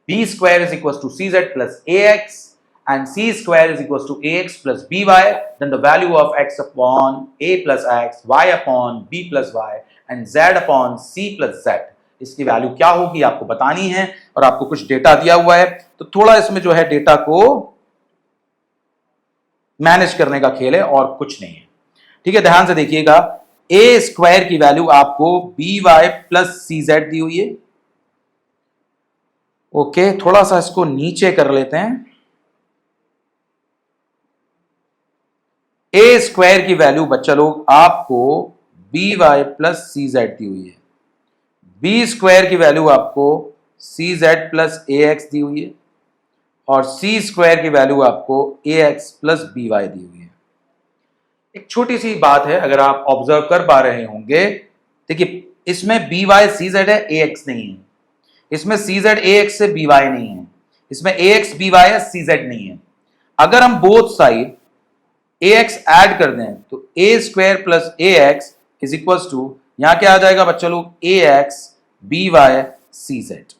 b square is equals to c z plus a x, and c square is equals to ax plus by, then the value of x upon a plus x, y upon b plus y, and z upon c plus z, इसकी value क्या होगी आपको बतानी है, और आपको कुछ data दिया हुआ है, तो थोड़ा इसमें जो है डेटा को मैनेज करने का खेल है और कुछ नहीं है। ठीक है, ध्यान से देखिएगा, a स्क्वायर की वैल्यू आपको by प्लस सी जेड दी हुई है। ओके, थोड़ा सा इसको नीचे कर लेते हैं। ए स्क्वायर की वैल्यू बच्चा लोग आपको B y plus c Z दी हुई है, बी स्क्वायर की वैल्यू आपको सी जेड प्लस ए एक्स दी हुई है, और सी स्क्वायर की वैल्यू आपको ए एक्स प्लस बी वाई दी हुई है। एक छोटी सी बात है, अगर आप ऑब्जर्व कर पा रहे होंगे, देखिए इसमें बी वाई सी जेड है, ए एक्स नहीं है, इसमें सी जेड ए एक्स से बी वाई नहीं है, इसमें ए एक्स बी वाई है, सी जेड नहीं है। अगर हम both side a x add कर दें तो ए square plus a x is equals to, यहां क्या आ जाएगा बच्चों लोग, a x b y c z,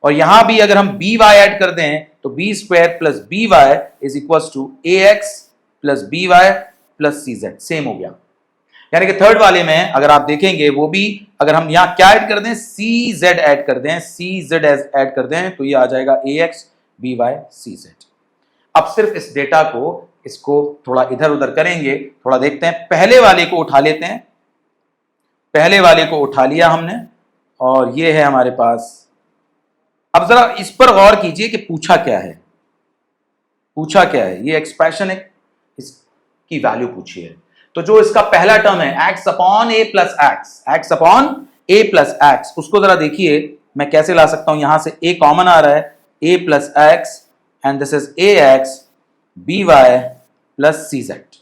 और यहां भी अगर हम बी वाई ऐड कर दें तो b square plus b y is equals to a x plus b y plus c z, same हो गया। यानी कि थर्ड वाले में अगर आप देखेंगे, वो भी अगर हम यहां क्या ऐड कर दें, सी जेड ऐड कर दें, सी जेड ऐड कर दें, तो ये आ जाएगा a x b y c z. अब सिर्फ इस डेटा को, इसको थोड़ा इधर उधर करेंगे, थोड़ा देखते हैं। पहले वाले को उठा लेते हैं, पहले वाले को उठा लिया हमने, और ये है हमारे पास। अब जरा इस पर गौर कीजिए कि पूछा क्या है, पूछा क्या है, ये एक्सप्रेशन है, इसकी वैल्यू पूछी है। तो जो इसका पहला टर्म है x upon a plus x, x upon a plus x, उसको जरा देखिए मैं कैसे ला सकता हूं। यहां से ए कॉमन आ रहा है, a plus x, and this is a x b y plus c z.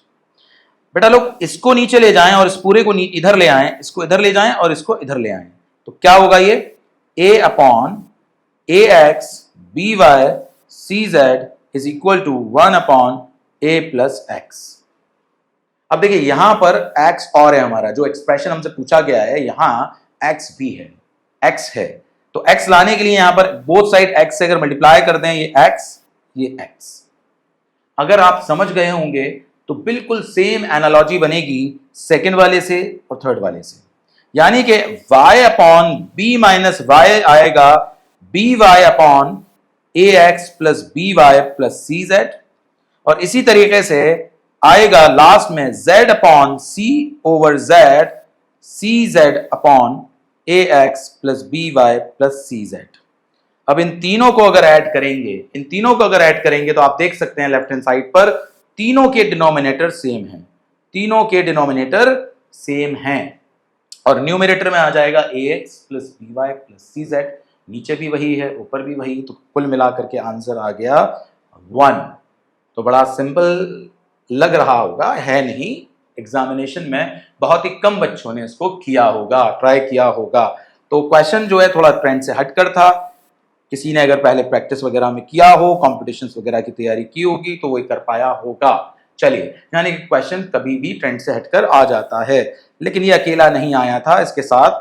बेटा लोग इसको नीचे ले जाएं और इस पूरे को इधर ले आएं, इसको इधर ले जाएं और इसको इधर ले आएं, तो क्या होगा, ये a upon a x b y c z is equal to 1 upon a plus x. अब देखिए यहां पर x और है हमारा, जो एक्सप्रेशन हमसे पूछा गया है, यहां x भी है, x है, तो x लाने के लिए यहां पर बोथ साइड x से अगर मल्टीप्लाई कर दें, ये x ये x। अगर आप समझ गए होंगे तो बिल्कुल सेम एनालॉजी बनेगी सेकंड वाले से और थर्ड वाले से, यानी कि y upon b minus y आएगा b y upon a x plus b y plus c z, और इसी तरीके से आएगा लास्ट में z upon c over z c z upon a x plus b y plus c z. अब इन तीनों को अगर ऐड करेंगे, इन तीनों को अगर ऐड करेंगे तो आप देख सकते हैं लेफ्ट हैंड साइड पर तीनों के डिनोमिनेटर सेम हैं, तीनों के डिनोमिनेटर सेम हैं, और न्यूमरेटर में आ जाएगा a x plus b y plus c z, नीचे भी वही है ऊपर भी वही, तो कुल मिलाकर के आंसर आ गया 1। तो बड़ा सिंपल लग रहा होगा, है नहीं, एग्जामिनेशन में बहुत ही कम बच्चों ने इसको किया होगा, ट्राई किया होगा। तो क्वेश्चन जो है थोड़ा ट्रेंड से हटकर था, किसी ने अगर पहले प्रैक्टिस वगैरह में किया हो, कॉम्पिटिशन्स वगैरह की तैयारी की होगी तो वो कर पाया होगा। चलिए, यानी कि क्वेश्चन कभी भी ट्रेंड से हटकर आ जाता है, लेकिन ये अकेला नहीं आया था, इसके साथ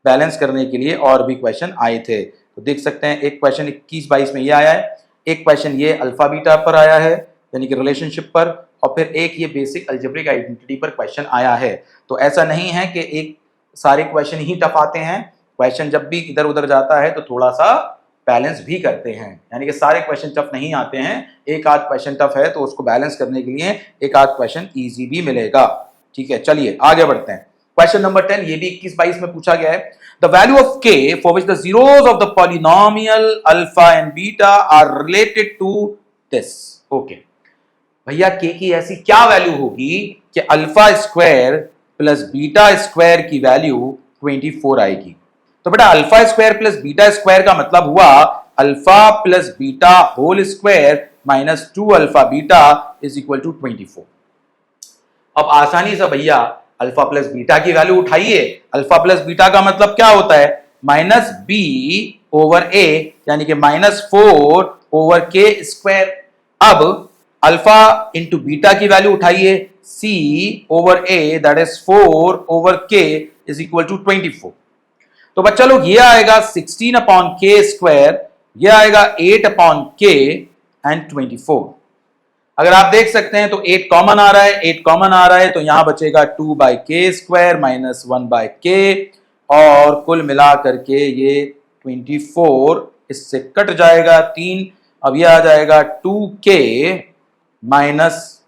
बैलेंस करने के लिए और भी क्वेश्चन आए थे। तो देख सकते हैं एक क्वेश्चन 21-22 में ये आया है, एक क्वेश्चन ये अल्फा बीटा पर आया है, यानी कि रिलेशनशिप पर, और फिर एक ये बेसिक अलजेब्रिक आइडेंटिटी पर क्वेश्चन आया है। तो ऐसा नहीं है कि एक सारे क्वेश्चन ही टफ आते हैं, क्वेश्चन जब भी इधर उधर जाता है तो थोड़ा सा बैलेंस भी करते हैं, यानी कि सारे क्वेश्चन टफ नहीं आते हैं, एक आध क्वेश्चन टफ है तो उसको बैलेंस करने के लिए एक आध क्वेश्चन इजी भी मिलेगा। ठीक है, चलिए आगे बढ़ते हैं। क्वेश्चन नंबर 10, ये भी 21-22 में पूछा गया है। The value of k for which the zeros of the polynomial alpha and beta are related to this. Okay भैया, k की ऐसी क्या वैल्यू होगी कि alpha square plus beta square की वैल्यू 24 आएगी। तो बेटा alpha square plus beta square का मतलब हुआ alpha plus beta whole square minus 2 alpha beta is equal to 24। अब आसानी से भैया अल्फा प्लस बीटा की वैल्यू उठाइए। अल्फा प्लस बीटा का मतलब क्या होता है? माइनस बी ओवर ए, यानी कि -4 ओवर के स्क्वायर। अब अल्फा इंटू बीटा की वैल्यू उठाइए, c over a that is 4 over k is equal to 24। तो बच्चा लोग ये आएगा 16 अपॉन के स्क्वायर, ये आएगा 8 अपॉन k एंड 24। अगर आप देख सकते हैं तो 8 कॉमन आ रहा है, 8 कॉमन आ रहा है तो यहां बचेगा 2 बाई के स्क्वायर माइनस 1 बाई के, और कुल मिला करके ये 24 इससे कट जाएगा 3। अब ये आ जाएगा 2k माइनस,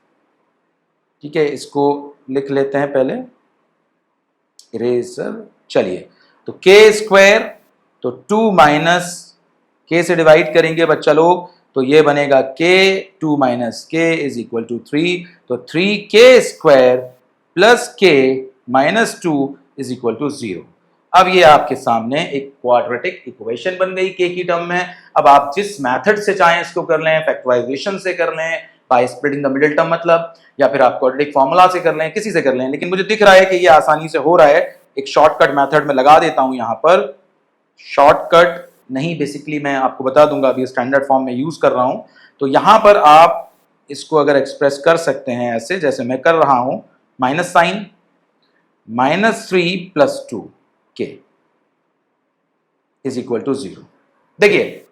ठीक है इसको लिख लेते हैं पहले इरेजर, चलिए तो k स्क्वायर, तो 2 माइनस k से डिवाइड करेंगे बच्चा लोग तो ये बनेगा k, 2 minus k is equal to 3, तो 3k square plus k minus 2 is equal to 0। अब ये आपके सामने एक क्वाड्रेटिक इक्वेशन बन गई k की टर्म में। अब आप जिस मेथड से चाहें इसको कर लें, फैक्टराइजेशन से कर लें, by splitting the middle term मतलब, या फिर आप क्वाड्रेटिक फॉर्मूला से कर लें, किसी से कर लें, लेकिन मुझे दिख रहा है कि ये आसानी से हो रहा है। एक शॉर्टकट मेथड में लगा देता हूं यहां पर, शॉर्टकट नहीं बेसिकली मैं आपको बता दूंगा, अभी स्टैंडर्ड फॉर्म में यूज कर रहा हूं। तो यहां पर आप इसको अगर एक्सप्रेस कर सकते हैं ऐसे जैसे मैं कर रहा हूं, minus sign, -3 plus 2k is equal to 0। देखिए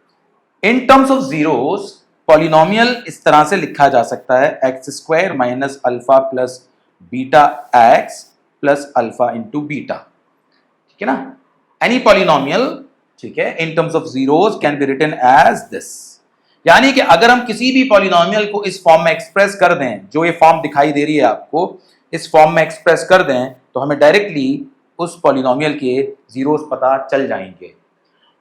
in terms of zeros polynomial इस तरह से लिखा जा सकता है, x square minus alpha plus beta x plus alpha into beta, ठीक है ना। एनी पॉलिनोमियल, ठीक है, in terms of zeros can be written as this. यानी कि अगर हम किसी भी पॉलिनोमियल को इस फॉर्म में एक्सप्रेस कर दें, जो ये फॉर्म दिखाई दे रही है आपको, इस फॉर्म में एक्सप्रेस कर दें तो हमें डायरेक्टली उस पॉलिनोमियल के जीरोस पता चल जाएंगे।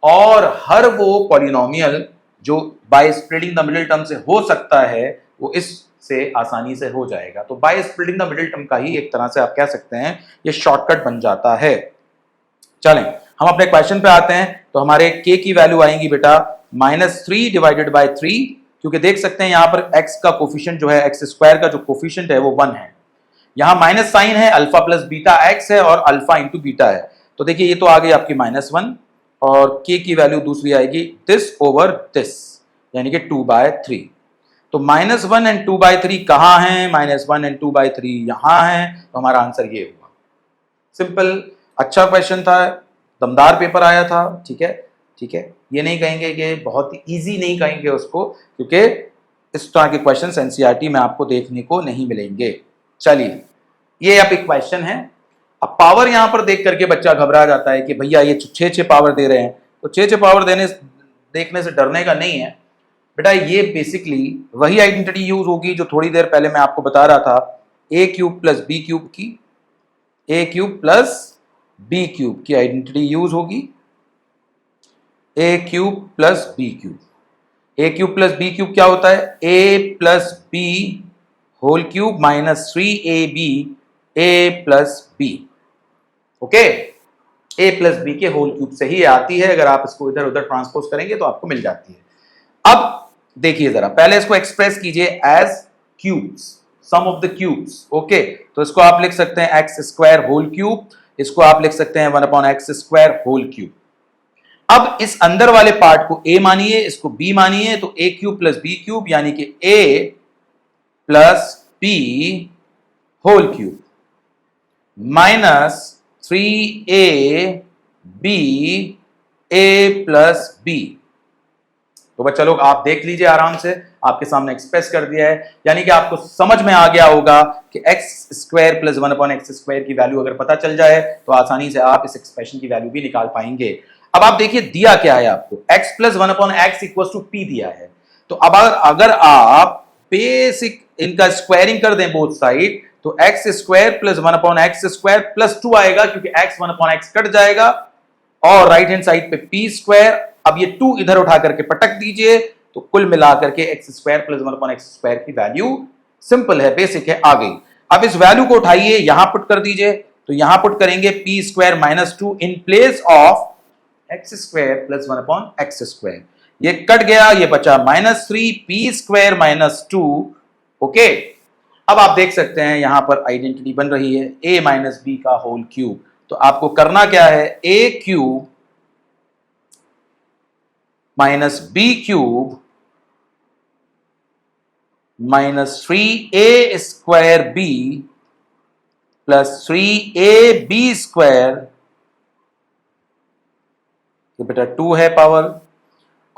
और हर वो पॉलिनोमियल जो by splitting the middle term से हो सकता है वो इससे आसानी से हो जाएगा। तो by splitting the middle term का ही एक तरह से आप कह सकते हैं ये शॉर्टकट बन जाता है। चलें हम अपने क्वेश्चन पे आते हैं। तो हमारे k की वैल्यू आएंगी बेटा -3 डिवाइडेड बाय 3, क्योंकि देख सकते हैं यहां पर x का कोफिशिएंट जो है, x स्क्वायर का जो कोफिशिएंट है वो 1 है। यहां माइनस साइन है, अल्फा प्लस बीटा x है और अल्फा इंटू बीटा है। तो देखिए ये तो आ गई आपकी -1, और k की वैल्यू दूसरी आएगी दिस ओवर दिस, यानी कि 2/3। तो -1 एंड 2/3 कहाँ हैं? -1 एंड 2/3 यहाँ हैं। तो हमारा आंसर ये हुआ। सिंपल, अच्छा क्वेश्चन था, दमदार पेपर आया था, ठीक है, ठीक है। ये नहीं कहेंगे कि बहुत इजी नहीं कहेंगे उसको, क्योंकि इस तरह के क्वेश्चन एनसीईआरटी में आपको देखने को नहीं मिलेंगे। चलिए ये अब एक क्वेश्चन है। अब पावर यहां पर देख करके बच्चा घबरा जाता है कि भैया ये 6 पावर दे रहे हैं, तो 6 पावर देखने से डरने का नहीं है बेटा। ये बेसिकली वही आइडेंटिटी यूज होगी जो थोड़ी देर पहले मैं आपको बता रहा था, a³ प्लस b³ की, a³ प्लस b³ की आइडेंटिटी यूज होगी, a³ plus b³। a³ plus b³ क्या होता है? a plus b whole cube minus 3ab a plus b। Okay, a plus B के होल क्यूब से ही आती है, अगर आप इसको इधर उधर ट्रांसपोज करेंगे तो आपको मिल जाती है। अब देखिए जरा, पहले इसको एक्सप्रेस कीजिए as cubes, sum of the cubes. Okay, तो इसको आप लिख सकते हैं एक्स स्क्वायर होल क्यूब, इसको आप लिख सकते हैं 1/x स्क्वायर होल क्यूब। अब इस अंदर वाले पार्ट को a मानिए, इसको b मानिए, तो a³ प्लस b³ यानी कि a plus b whole cube minus 3ab a plus b। तो बच्चा लोग आप देख लीजिए आराम से, आपके सामने एक्सप्रेस कर दिया है, यानी कि आपको समझ में आ गया होगा कि एक्स स्क्वायर प्लस 1/x² की वैल्यू अगर पता चल जाए तो आसानी से आप इस एक्सप्रेशन की वैल्यू भी निकाल पाएंगे। अब आप देखिए दिया क्या है आपको, x plus 1/x equal to p दिया है। तो अब अगर आप बेसिक इनका स्क्वायरिंग कर दें बोथ साइड तो x square plus 1/x² plus 2 आएगा, क्योंकि x 1/x कट जाएगा और राइट हैंड साइड पे p स्क्वायर। अब ये 2 इधर उठा करके पटक दीजिए तो कुल मिलाकर के x² प्लस 1/x² की वैल्यू सिंपल है, बेसिक है, आ गई। अब इस वैल्यू को उठाइए यहां पुट कर दीजिए, तो यहां पुट करेंगे p² minus 2 in place of x² plus 1/x²। ये कट गया, ये बचा -3 p² माइनस 2। ओके, अब आप देख सकते हैं यहां पर आइडेंटिटी बन रही है a माइनस बी का होल क्यूब। तो आपको करना क्या है, a cube minus B cube minus 3a² b plus 3ab², ये बेटा 2 है पावर,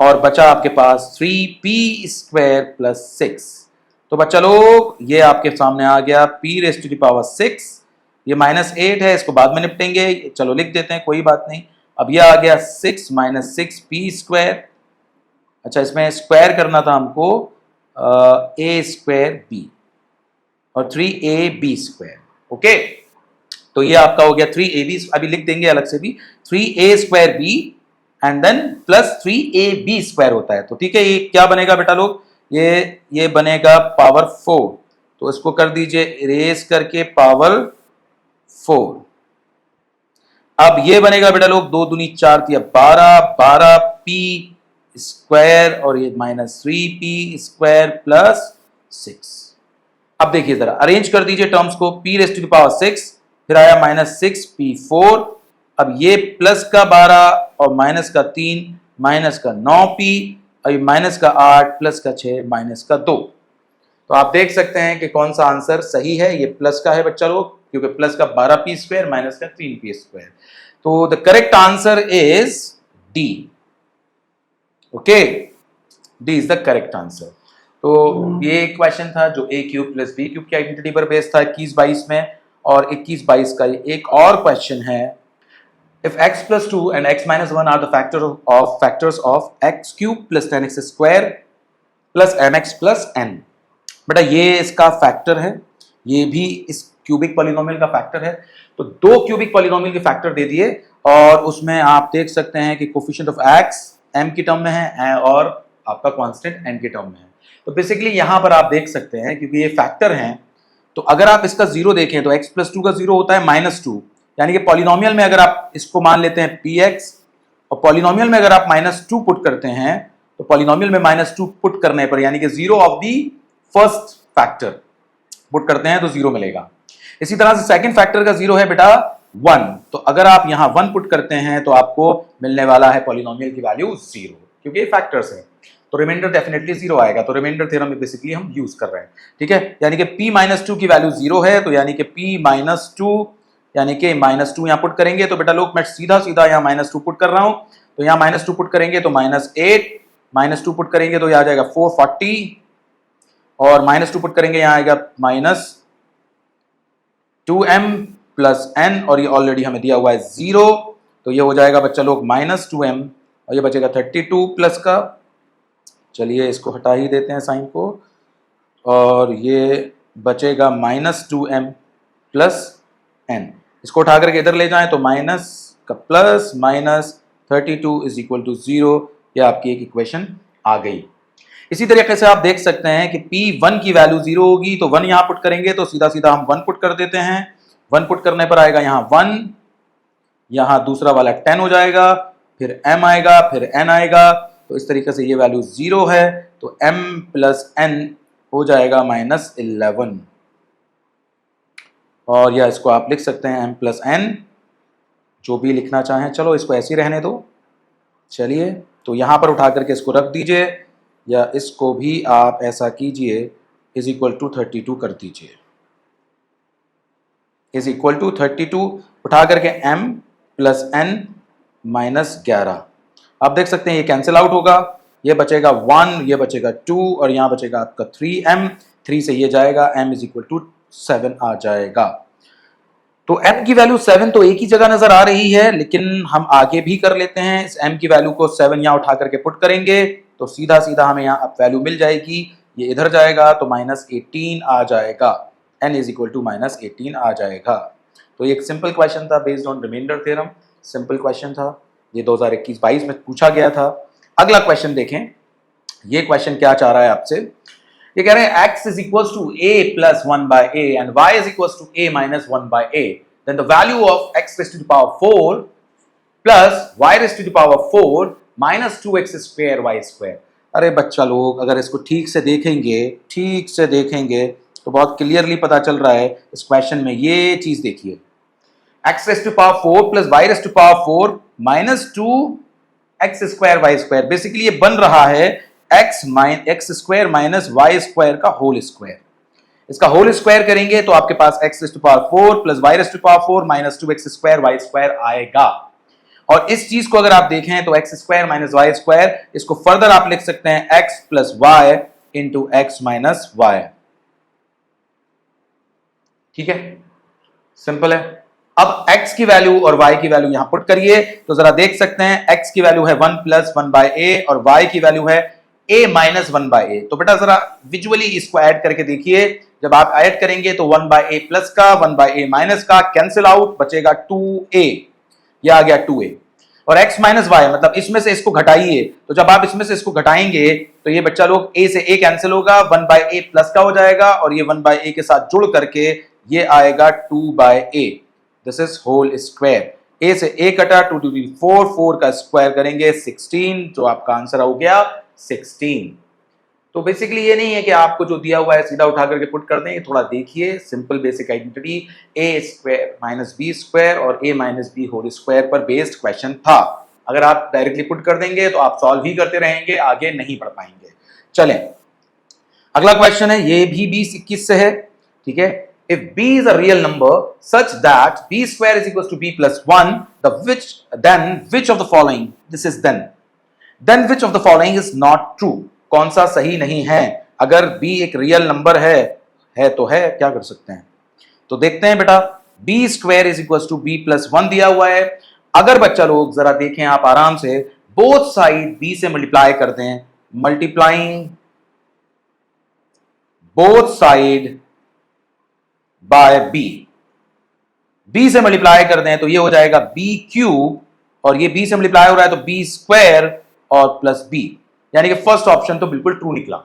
और बचा आपके पास 3p² प्लस 6। तो बच्चा लोग ये आपके सामने आ गया p⁻6। ये -8 है, इसको बाद में निपटेंगे, चलो लिख देते हैं, कोई बात नहीं। अब ये आ गया 6 माइनस 6p²। अच्छा, इसमें स्क्वायर करना था हमको a²b और 3ab²। ओके, तो ये आपका हो गया 3ab, अभी लिख देंगे अलग से भी, 3a² b and then plus 3ab² होता है। तो ठीक है, ये क्या बनेगा बेटा लोग, ये बनेगा पावर 4। तो इसको कर दीजिए इरेज करके पावर 4। अब ये बनेगा बेटा लोग 2 दूनी 4 तिया 12p² और ये -3p² प्लस 6। अब देखिए जरा अरेंज कर दीजिए टर्म्स को, p⁻6 फिर आया -6p4। अब ये प्लस का 12 और माइनस का 3 माइनस का 9p, अभी माइनस का 8 प्लस का 6 माइनस का 2। तो आप देख सकते हैं कि कौन सा आंसर सही है, ये प्लस का है बच्चा लोग, क्योंकि प्लस का 12p² माइनस का 3p²। तो the correct answer is D. Okay, D is the correct answer. तो ये एक क्वेश्चन था जो a cube plus b cube की आइडेंटिटी पर बेस्ड था 21-22 में, और 21-22 का एक और क्वेश्चन है, if x plus 2 and x minus 1 are the factors of x cube plus 10x² plus mx plus n। बेटा ये इसका फैक्टर है, ये भी इस क्यूबिक पॉलिनोमियल का फैक्टर है। तो 2 क्यूबिक पॉलिनोमियल के फैक्टर दे दिए, और उसमें आप देख सकते हैं कि कोफिशिएंट ऑफ x m की टर्म में है और आपका कांस्टेंट n की टर्म में है। तो बेसिकली यहां पर आप देख सकते हैं क्योंकि ये फैक्टर हैं, तो अगर आप इसका 0 देखें तो x plus 2 का 0 होता है -2, यानी कि पॉलिनोमियल में अगर आप इसको मान लेते हैं px और पॉलिनोमियल में अगर आप -2 पुट करते हैं तो पॉलिनोमियल में -2 पुट करने पर यानी कि 0 of the first factor put करते हैं तो 0 मिलेगा। इसी तरह से सेकंड फैक्टर का 0 है बेटा 1, तो अगर आप यहां 1 पुट करते हैं तो आपको मिलने वाला है पॉलिनोमियल की वैल्यू 0, क्योंकि ये फैक्टर्स है, तो रिमाइंडर डेफिनेटली 0 आएगा। तो रिमाइंडर थ्योरम में बेसिकली हम यूज कर रहे हैं, ठीक है, यानी कि p-2 की वैल्यू 0 है, तो यानी कि p-2 यानी कि -2 यहां पुट करेंगे तो बेटा लोग मैं सीधा यहां -2 पुट कर रहा हूं, तो यहां -2 पुट करेंगे तो -8, -2 पुट करेंगे तो यहां आ जाएगा 440, और -2 पुट करेंगे यहां आएगा -2m प्लस n, और ये ऑलरेडी हमें दिया हुआ है 0, तो ये हो जाएगा बच्चा लोग -2m, और ये बचेगा 32 प्लस का, चलिए इसको हटा ही देते हैं साइन को, और ये बचेगा -2m प्लस n। इसको उठा करके इधर ले जाएं तो माइनस का प्लस -32 इज इक्वल टू 0। ये आपकी एक इक्वेशन आ गई। इसी तरीके से आप देख सकते हैं कि p1 की वैल्यू 0 होगी, तो 1 यहां पुट करेंगे तो सीधा हम 1 पुट कर देते हैं। 1 पुट करने पर आएगा यहां 1, यहां दूसरा वाला 10 हो जाएगा, फिर m आएगा, फिर n आएगा, तो इस तरीके से ये वैल्यू 0 है, तो m प्लस n हो जाएगा -11, और या इसको आप लिख सकते हैं m प्लस n, जो भी लिखना चाहें, चलो इसको ऐसे ही रहने दो। चलिए तो यहां पर उठा करके इसको रख दीजिए, या इसको भी आप ऐसा कीजिए, इज इक्वल टू 32 कर दीजिए, इज इक्वल टू 32 उठा करके m प्लस n -11। आप देख सकते हैं ये कैंसिल आउट होगा, ये बचेगा 1, ये बचेगा 2 और यहाँ बचेगा आपका 3m, 3 से ये जाएगा, m इज इक्वल टू 7 आ जाएगा। तो m की वैल्यू 7 तो एक ही जगह नजर आ रही है, लेकिन हम आगे भी कर लेते हैं। इस m की वैल्यू को 7 यहाँ उठा करके पुट करेंगे तो सीधा सीधा हमें यहाँ वैल्यू मिल जाएगी, ये इधर जाएगा तो -18 आ जाएगा, n इज इक्वल टू -18 आ जाएगा। तो ये एक सिंपल क्वेश्चन था based on remainder theorem, simple question था, ये 2021-22 में पूछा गया था। अगला क्वेश्चन देखें, ये क्वेश्चन क्या चाह रहा है आपसे, ये कह रहे हैं x is equals to a plus 1 by a and y is equals to a minus 1 by a, then the value of x raised to the power 4 plus y raised to the power 4 minus 2x square y square। अरे बच्चा लोग अगर इसको ठीक से देखेंगे तो बहुत क्लियरली पता चल रहा है इस क्वेश्चन में। ये चीज देखिए, x raised to power 4 plus y raised to power 4 minus 2x square y square, basically ये बन रहा है x square minus y square का होल स्क्वायर। इसका होल स्क्वायर करेंगे तो आपके पास x raised to power 4 plus y raised to power 4 minus 2x square y square आएगा। और इस चीज को अगर आप देखें तो x square minus y square, इसको फर्दर आप लिख सकते हैं x plus y into x minus y। ठीक है, सिंपल है। अब x की वैल्यू और y की वैल्यू यहां पुट करिए तो जरा देख सकते हैं x की वैल्यू है 1 प्लस 1 बाय a और y की वैल्यू है a माइनस 1 बाय a। तो बेटा जरा विजुअली इसको ऐड करके देखिए, जब आप ऐड करेंगे तो 1 बाय a प्लस का 1 बाय a माइनस का कैंसिल आउट, बचेगा 2a, ये आ गया 2a। और x माइनस y मतलब इसमें से इसको घटाइए, तो जब आप इसमें से इसको घटाएंगे तो ये बच्चा लोग a से a कैंसिल होगा, 1 बाय a प्लस का हो जाएगा और ये 1 बाय a के साथ जुड़ करके ये आएगा 2 by a, this is whole square. a से a कटा, 2 टू 4, 4 का स्क्वायर करेंगे 16, जो आपका आंसर हो गया 16। तो बेसिकली ये नहीं है कि आपको जो दिया हुआ है सीधा उठा करके पुट कर दें, ये थोड़ा देखिए, simple basic identity a square minus b square और a minus b whole square पर बेस्ड क्वेश्चन था। अगर आप डायरेक्टली पुट कर देंगे तो आप सॉल्व ही करते रहेंगे, आगे नहीं बढ़ पाएंगे। चलें, अगला क्वेश्चन है, ये भी 20-21 से है। ठीक है, if b is a real number such that b square is equals to b plus 1, then which of the following, this is then which of the following is not true, कौन सा सही नहीं है। अगर b एक real number है तो है, क्या कर सकते हैं। तो देखते हैं बेटा, b square is equal to b plus 1 दिया हुआ है। अगर बच्चा लोग जरा देखें आप आराम से, बोथ साइड b से मल्टीप्लाई कर दें, multiplying both side by b से मल्टीप्लाई कर दें तो ये हो जाएगा b क्यूब, और ये b से मल्टीप्लाई हो रहा है तो b स्क्वायर और प्लस b, यानी कि फर्स्ट ऑप्शन तो बिल्कुल ट्रू निकला।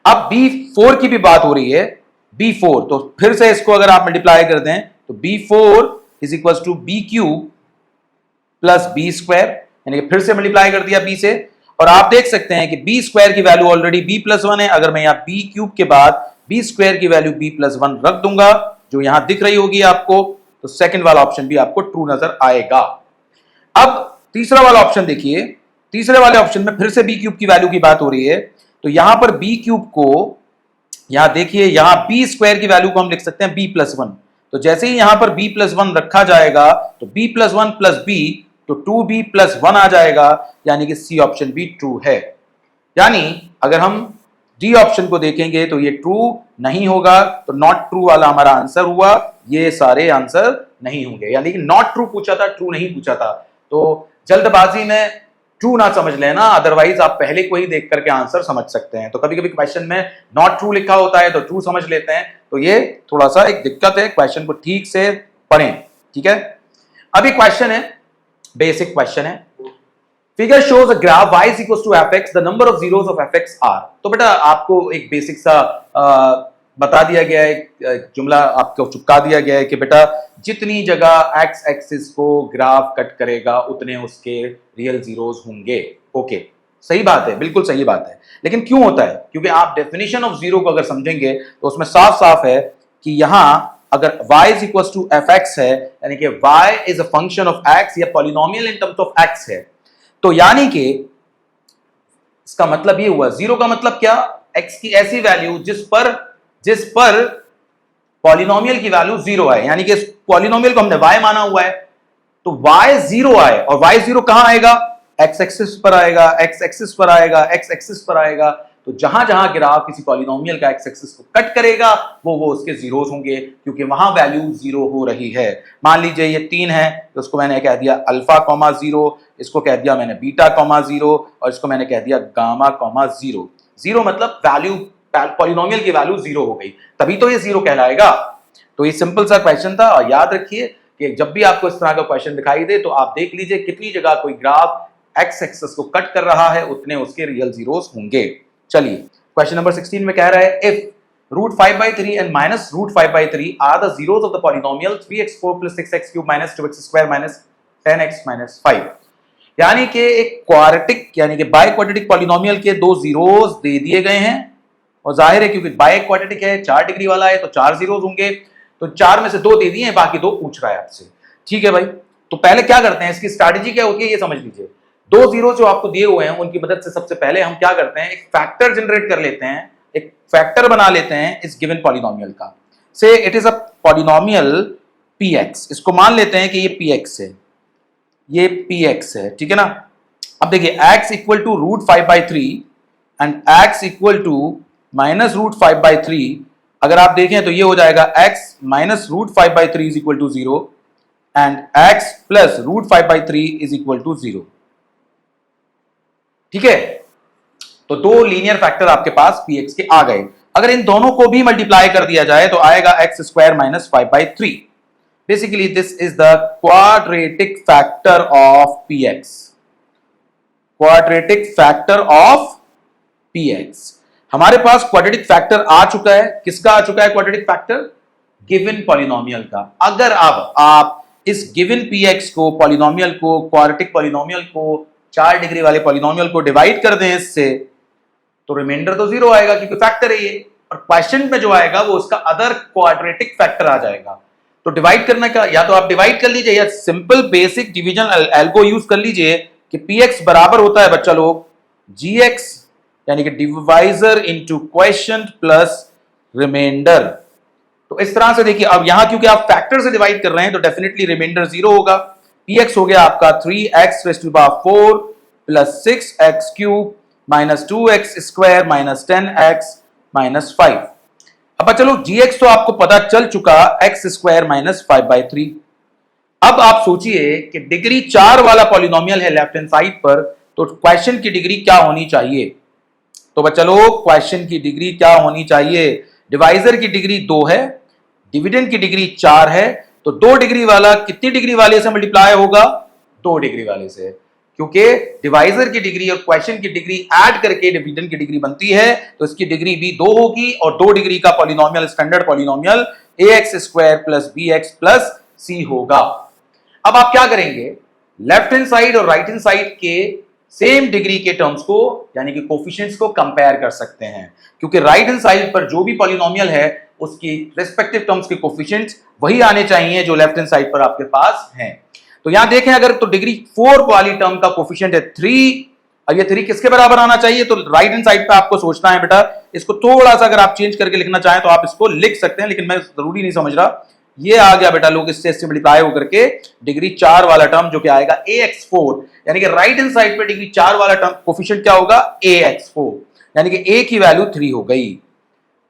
अब b4 की भी बात हो रही है, b4, तो फिर से इसको अगर आप मल्टीप्लाई कर दें तो b4 is equal to b cube plus b square, यानी कि फिर से मल्टीप्लाई कर दिया b से, और आप देख सकते हैं कि b स्क्वायर की वैल्यू ऑलरेडी b प्लस 1 है। अगर मैं यहाँ b क्यूब के बाद b स्क्वायर की वैल्यू b प्लस 1 रख दूंगा, जो यहां दिख रही होगी आपको, तो सेकंड वाला ऑप्शन भी आपको ट्रू नजर आएगा। अब तीसरा वाला ऑप्शन देखिए, तीसरे वाले ऑप्शन में फिर से b क्यूब की वैल्यू की बात हो रही है, तो यहां पर b क्यूब को, यहां देखिए, यहां b स्क्वायर की वैल्यू को हम लिख सकते हैं b प्लस 1, तो जैसे ही यहां पर b प्लस 1 रखा जाएगा तो b प्लस 1 प्लस b, तो 2b प्लस 1 आ जाएगा, यानी कि सी ऑप्शन भी ट्रू है। यानी अगर हम डी ऑप्शन को देखेंगे तो ये ट्रू नहीं होगा, तो नॉट ट्रू वाला हमारा आंसर हुआ, ये सारे आंसर नहीं होंगे। यानी कि नॉट ट्रू पूछा था, ट्रू नहीं पूछा था। तो जल्दबाजी में ट्रू ना समझ लेना, अदरवाइज आप पहले को ही देख करके आंसर समझ सकते हैं। तो कभी कभी क्वेश्चन में नॉट ट्रू लिखा होता है तो ट्रू समझ लेते हैं, तो ये थोड़ा सा एक दिक्कत है, क्वेश्चन को ठीक से पढ़ें। ठीक है, अभी क्वेश्चन है, बेसिक क्वेश्चन है, figure shows a graph y is equals to fx, the number of zeros of fx are। तो बेटा आपको एक बेसिक सा बता दिया गया है, जुमला आपको चिपका दिया गया है कि बेटा जितनी जगह x एक्सिस को ग्राफ कट करेगा उतने उसके रियल जीरोस होंगे। ओके, सही बात है, बिल्कुल सही बात है, लेकिन क्यों होता है? क्योंकि आप डेफिनेशन ऑफ जीरो को अगर समझेंगे तो उसमें साफ साफ है कि यहां अगर y is equals to fx है, यानी कि y is a function of x या polynomial in terms of x है, तो यानी कि इसका मतलब ये हुआ, जीरो का मतलब क्या, x की ऐसी वैल्यू जिस पर पॉलिनोमियल की वैल्यू जीरो आए, यानी कि इस पॉलिनोमियल को हमने y माना हुआ है, तो y जीरो आए, और y जीरो कहां आएगा, एक्स एक्सिस पर आएगा, एक्स एक्सिस पर आएगा, एक्स एक्सिस पर आएगा। तो जहां जहां ग्राफ किसी पॉलिनोमियल का एक्स एक्सिस को कट करेगा वो उसके जीरोस होंगे, क्योंकि वहां वैल्यू जीरो हो रही है। मान लीजिए ये 3 है, तो उसको मैंने कह दिया अल्फा कॉमा 0, इसको कह दिया मैंने बीटा कॉमा 0, और इसको मैंने कह दिया गामा कॉमा 0। 0 मतलब वैल्यू, पॉलिनोमियल की वैल्यू 0 हो गई, तभी तो ये 0 कहलाएगा। तो ये सिंपल सा क्वेश्चन था, और याद रखिए कि जब भी आपको इस तरह का क्वेश्चन दिखाई दे तो आप देख लीजिए कितनी जगह कोई ग्राफ एक्स एक्सिस को कट कर रहा है, उतने उसके रियल जीरोस होंगे। चलिए क्वेश्चन नंबर 16 में कह रहा है if √5/3 and -√5/3 are the zeros of the polynomial 3x4 + 6x³ - 2x² - 10x - 5। यानी कि एक क्वाड्रेटिक यानी कि बाय क्वाड्रेटिक पॉलिनोमियल के दो जीरोस दे दिए गए हैं, और जाहिर है क्योंकि बाय क्वाड्रेटिक है, 4 डिग्री वाला है, तो 4 जीरोस होंगे। तो 4 में से 2 दे दिए हैं, बाकी 2 पूछ रहा है आपसे। ठीक है भाई, तो पहले क्या करते हैं, इसकी स्ट्रैटेजी क्या होती है ये समझ लीजिए। 2 जीरो जो आपको दिए हुए हैं उनकी मदद से सबसे पहले हम क्या करते हैं, एक फैक्टर जनरेट कर लेते हैं, एक फैक्टर बना लेते हैं इस गिवन पॉलिनोमियल का। से it is a polynomial px, इसको मान लेते हैं कि ये px है, ये px है, ठीक है ना। अब देखिए x equal to √5/3 and x equal to -√5/3, अगर आप देखें तो ये हो जाएगा x -√5/3 is equal to 0 and x plus √5/3 is equal to 0। ठीक है, तो 2 लीनियर फैक्टर आपके पास px के आ गए। अगर इन दोनों को भी मल्टीप्लाई कर दिया जाए तो आएगा x² - 5/3। Basically this is the quadratic factor of px, quadratic factor of px। हमारे पास क्वाड्रेटिक फैक्टर आ चुका है, किसका आ चुका है क्वाड्रेटिक फैक्टर, गिवन पॉलिनोमियल का। अगर अब आप इस गिवन px को, पॉलिनोमियल को, क्वाड्रेटिक पॉलिनोमियल को, 4 डिग्री वाले पॉलिनोमियल को डिवाइड कर दें इससे, तो रिमाइंडर तो 0 आएगा क्योंकि फैक्टर है ये, और क्वेश्चन में जो आएगा वो उसका अदर क्वाड्रेटिक फैक्टर आ जाएगा। तो डिवाइड करने का, या तो आप डिवाइड कर लीजिए या simple basic division algo use कर लीजिए कि px बराबर होता है बच्चा लोग gx, यानी कि divisor into question plus remainder. तो इस तरह से देखिए, अब यहां क्योंकि आप फैक्टर से डिवाइड कर रहे हैं तो डेफिनेटली रिमाइंडर 0 होगा। px हो गया आपका 3x⁴ plus 6x³ - 2x² - 10x - 5। अब चलो gx तो आपको पता चल चुका, x² - 5/3। अब आप सोचिए कि डिग्री 4 वाला पॉलिनोमियल है लेफ्ट हैंड साइड पर, तो क्वेश्चन की डिग्री क्या होनी चाहिए। तो बच्चा लोग क्वेश्चन की डिग्री क्या होनी चाहिए, डिवाइजर की डिग्री 2 है, डिविडेंड की डिग्री 4 है, तो 2 डिग्री वाला कितनी डिग्री वाले से मल्टीप्लाई होगा, 2 डिग्री वाले से, क्योंकि डिवाइजर की डिग्री और क्वेश्चन की डिग्री ऐड करके डिविडेंड की डिग्री बनती है, तो इसकी डिग्री भी 2 होगी, और 2 डिग्री का polynomial, standard polynomial ax² + bx + c होगा। अब आप क्या करेंगे, लेफ्ट हैंड साइड और राइट हैंड साइड के सेम डिग्री के टर्म्स को यानी कि कोफिशिएंट्स को कंपेयर कर सकते हैं, क्योंकि राइट हैंड साइड पर जो भी पॉलिनोमियल है उसकी रिस्पेक्टिव टर्म्स के कोफिशिएंट्स वही आने चाहिए जो लेफ्ट हैंड साइड पर आपके पास हैं। तो यहां देखें, अगर तो डिग्री 4 वाली टर्म का कोफिशिएंट है 3, और ये 3 किसके बराबर आना चाहिए, तो राइट हैंड साइड पे आपको सोचना है बेटा, इसको थोड़ा सा अगर आप चेंज करके लिखना चाहें तो आप इसको लिख सकते हैं, लेकिन मैं जरूरी नहीं समझ रहा। ये आ गया बेटा लोग, इससे मल्टीप्लाई होकर के डिग्री 4 वाला टर्म जो कि आएगा ax4, यानी कि राइट हैंड साइड पे डिग्री 4 वाला टर्म कोफिशिएंट क्या होगा, ax4, यानी कि a की वैल्यू 3 हो गई।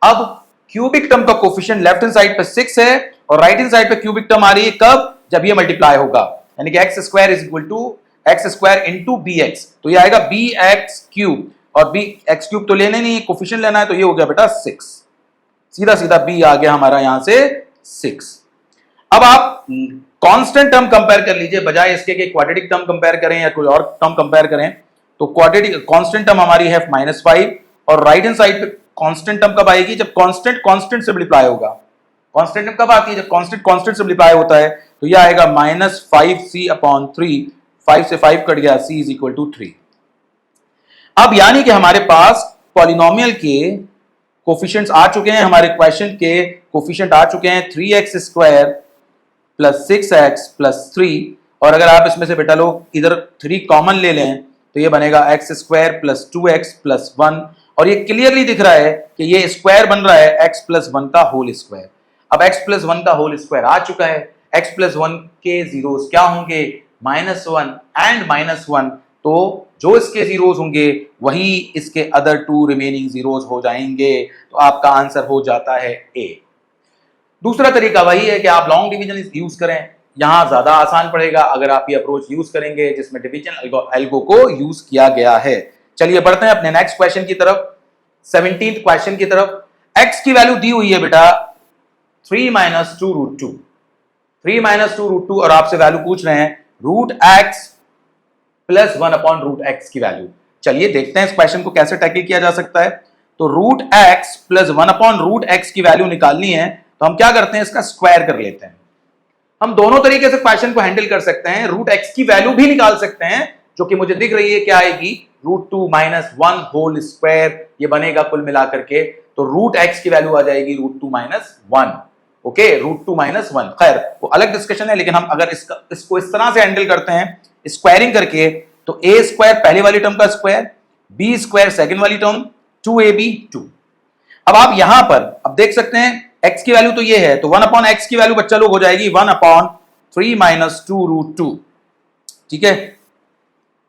अब क्यूबिक टर्म का कोफिशिएंट लेफ्ट हैंड साइड पे 6 है और राइट हैंड साइड पे क्यूबिक टर्म आ रही है कब, जब ये मल्टीप्लाई होगा, यानी कि x² into bx, तो ये आएगा bx³ और bx³ तो लेने नहीं, कोफिशिएंट लेना है, तो ये हो गया बेटा 6, सीधा सीधा b आ गया हमारा यहां से 6। अब आप कांस्टेंट टर्म कंपेयर कर लीजिए, बजाय इसके कि क्वाड्रेटिक टर्म कंपेयर करें या कोई और टर्म कंपेयर करें, तो क्वाड्रेटिक कांस्टेंट टर्म हमारी है -5, और राइट हैंड साइड पे कांस्टेंट टर्म कब आएगी, जब कांस्टेंट कांस्टेंट से मल्टीप्लाई होगा। कांस्टेंट टर्म कब आती है, जब कांस्टेंट कांस्टेंट से मल्टीप्लाई होता है, तो ये आएगा -5c/3, 5 से 5 कट गया, c = 3। अब यानी कि हमारे पास पॉलिनोमियल के कोफिशिएंट्स आ चुके हैं, हमारे क्वेश्चन के कोफिशिएंट आ चुके हैं 3x² + 6x + 3, और अगर आप इसमें से बेटा लोग इधर 3 कॉमन ले लें तो ये बनेगा x² + 2x + 1, और ये क्लियरली दिख रहा है कि ये स्क्वायर बन रहा है x + 1 का होल स्क्वायर। अब x + 1 का होल स्क्वायर आ चुका है, x + 1 के जीरोस क्या होंगे, -1 एंड -1, तो जो इसके जीरोस होंगे वही इसके अदर टू रिमेनिंग जीरोस हो जाएंगे, तो आपका आंसर हो जाता है ए। दूसरा तरीका वही है कि आप लॉन्ग डिवीजन यूज करें, यहां ज्यादा आसान पड़ेगा अगर आप ये अप्रोच यूज करेंगे जिसमें डिवीजन एल्गो को यूज किया गया है। चलिए बढ़ते हैं अपने नेक्स्ट क्वेश्चन की तरफ, 17th क्वेश्चन की तरफ। x की वैल्यू दी हुई है बेटा 3 माइनस 2 रूट 2, 3 माइनस 2 रूट 2, और आपसे वैल्यू पूछ रहे हैं root x plus 1 upon root x की वैल्यू। चलिए देखते हैं इस क्वेश्चन को कैसे टैकल किया जा सकता है। तो root x plus 1 upon root x की वैल्यू निकालनी है, तो हम क्या करते हैं, इसका स्क्वायर कर लेते हैं। हम दोनों तरीके से क्वेश्चन को हैंडल कर सकते हैं, रूट एक्स की वैल्यू भी निकाल सकते हैं, जो कि मुझे दिख रही है क्या आएगी, रूट 2 माइनस 1 होल स्क्वायर, ये बनेगा कुल मिलाकर के, तो रूट एक्स की वैल्यू आ जाएगी root 2 minus 1। Okay, root 2 minus 1, खैर वो अलग डिस्कशन है, लेकिन हम अगर इसको इस तरह से हैंडल करते हैं स्क्वायरिंग करके, तो ए स्क्वायर पहले वाली टर्म का स्क्वायर, बी स्क्वायर सेकंड वाली टर्म, 2ab 2। अब आप यहां पर अब देख सकते हैं x की वैल्यू तो ये है, तो 1 अपॉन एक्स की वैल्यू बच्चा लोग हो जाएगी 1 अपॉन 3 माइनस 2 रूट 2। ठीक है,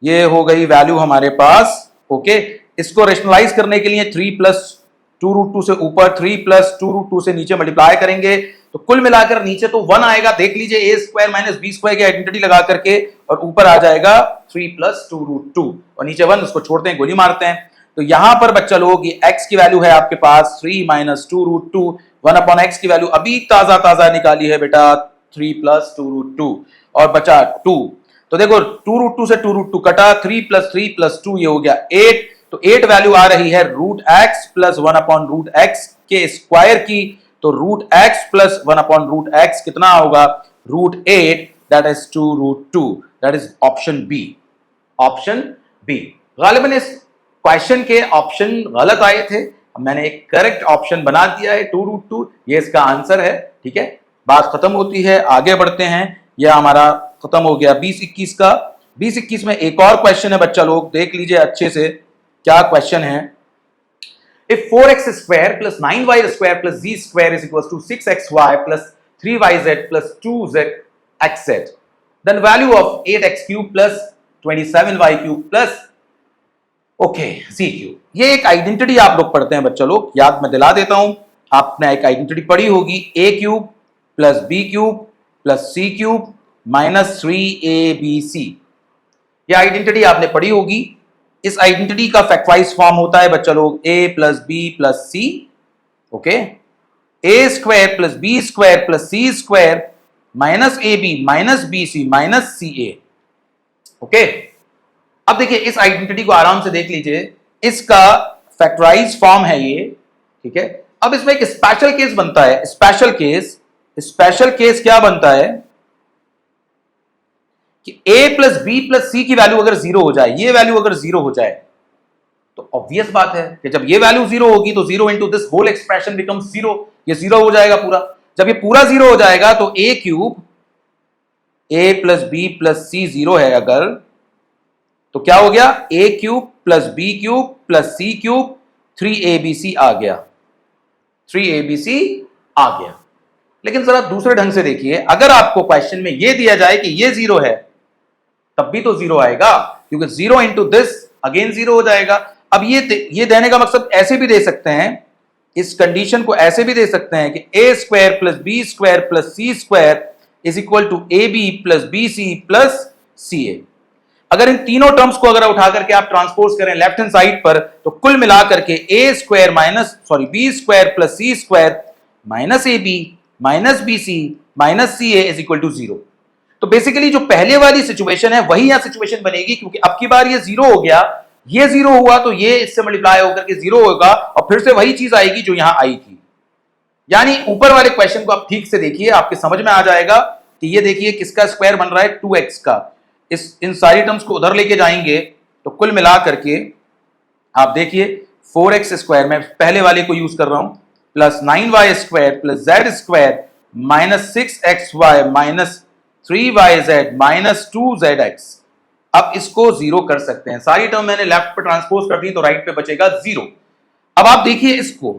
ये हो गई वैल्यू हमारे पास। ओके, इसको रेशनलाइज करने के लिए 3 प्लस 2 रूट 2 से ऊपर, 3 प्लस 2 रूट 2 से नीचे मल्टीप्लाई करेंगे, तो कुल मिलाकर नीचे तो 1 आएगा, देख लीजिए ए स्क्वायर माइनस बी स्क्वायर की आइडेंटिटी लगा करके, और ऊपर आ जाएगा 3 प्लस 2 रूट 2, और नीचे 1, उसको छोड़ते हैं, गोली मारते हैं। तो यहां पर बच्चा लोग ये x की वैल्यू है आपके पास 3 माइनस 2 रूट 2, 1 अपॉन एक्स की वैल्यू अभी ताजा निकाली है बेटा 3 प्लस 2 रूट 2, और बचा 2। तो देखो 2 रूट 2 से 2 रूट 2 कटा, 3 प्लस 2 ये हो गया 8, तो 8 वैल्यू आ रही है root x plus 1 upon root x के स्क्वायर की, तो root x plus 1 upon root x कितना होगा, root 8, that is 2 root 2, that is option b. Option b, गालिबन इस क्वेश्चन के ऑप्शन गलत आए थे, मैंने एक करेक्ट ऑप्शन बना दिया है 2 रूट 2, ये इसका आंसर है। ठीक है, बात खत्म होती है, आगे बढ़ते हैं। यह हमारा खत्म हो गया 20-21 का। 20-21 में एक और क्वेश्चन है बच्चा लोग, देख लीजिए अच्छे से क्या क्वेश्चन है। If 4x square plus 9y square plus z square is equals to 6xy plus 3yz plus 2xz, then value of 8x cube plus 27y cube plus z cube। ये एक आइडेंटिटी आप लोग पढ़ते हैं बच्चा लोग, याद मैं दिला देता हूं, आपने एक आइडेंटिटी पढ़ी होगी, a cube plus b cube plus c cube minus 3abc। ये आइडेंटिटी आपने पढ़ी होगी। इस आइडेंटिटी का फैक्टराइज फॉर्म होता है बच्चा लोग a plus B plus C. Okay, A square plus B square plus C square minus A B minus B C minus C A. Okay, अब देखिए इस आइडेंटिटी को आराम से देख लीजिए, इसका फैक्टराइज फॉर्म है ये। ठीक है, अब इसमें एक स्पेशल केस बनता है, स्पेशल केस क्या बनता है कि a प्लस बी प्लस सी की वैल्यू अगर 0 हो जाए, ये वैल्यू अगर 0 हो जाए, तो ऑब्वियस बात है कि जब ये वैल्यू 0 होगी तो 0 into this whole expression becomes 0, ये 0 हो जाएगा पूरा। जब ये पूरा 0 हो जाएगा तो a cube, a plus B plus c 0 है अगर, तो क्या हो गया, a cube plus b cube plus c cube, 3abc आ गया, 3abc आ गया। लेकिन जरा दूसरे ढंग से देखिए, अगर आपको क्वेश्चन में यह दिया जाए कि ये 0 है, तब भी तो 0 आएगा, क्योंकि 0 इंटू दिस अगेन 0 हो जाएगा। अब ये देने का मकसद ऐसे भी दे सकते हैं, इस कंडीशन को ऐसे भी दे सकते हैं कि a square plus B square plus C square is equal to A B plus b c plus c a. अगर इन तीनों टर्म्स को अगर उठा करके आप ट्रांसपोज करें लेफ्ट हैंड साइड पर, तो कुल मिलाकर के a square B square plus C square minus A B minus B C minus C A is equal to 0। तो बेसिकली जो पहले वाली सिचुएशन है वही यहां सिचुएशन बनेगी, क्योंकि अब की बार ये 0 हो गया, ये 0 हुआ तो ये इससे मल्टीप्लाई होकर के 0 होगा, और फिर से वही चीज आएगी जो यहां आई थी। यानी ऊपर वाले क्वेश्चन को आप ठीक से देखिए, आपके समझ में आ जाएगा कि ये देखिए किसका स्क्वायर बन रहा है, 2x का। इन सारी टर्म्स को उधर लेके जाएंगे तो कुल मिला करके आप देखिए 4x स्क्वायर, मैं पहले वाले को यूज कर रहा हूं, plus 9y square plus Z square minus 6xy minus 3yz minus 2zx। अब इसको 0 कर सकते हैं, सारी टर्म मैंने लेफ्ट पे ट्रांसपोज कर दी तो राइट पे बचेगा 0। अब आप देखिए इसको,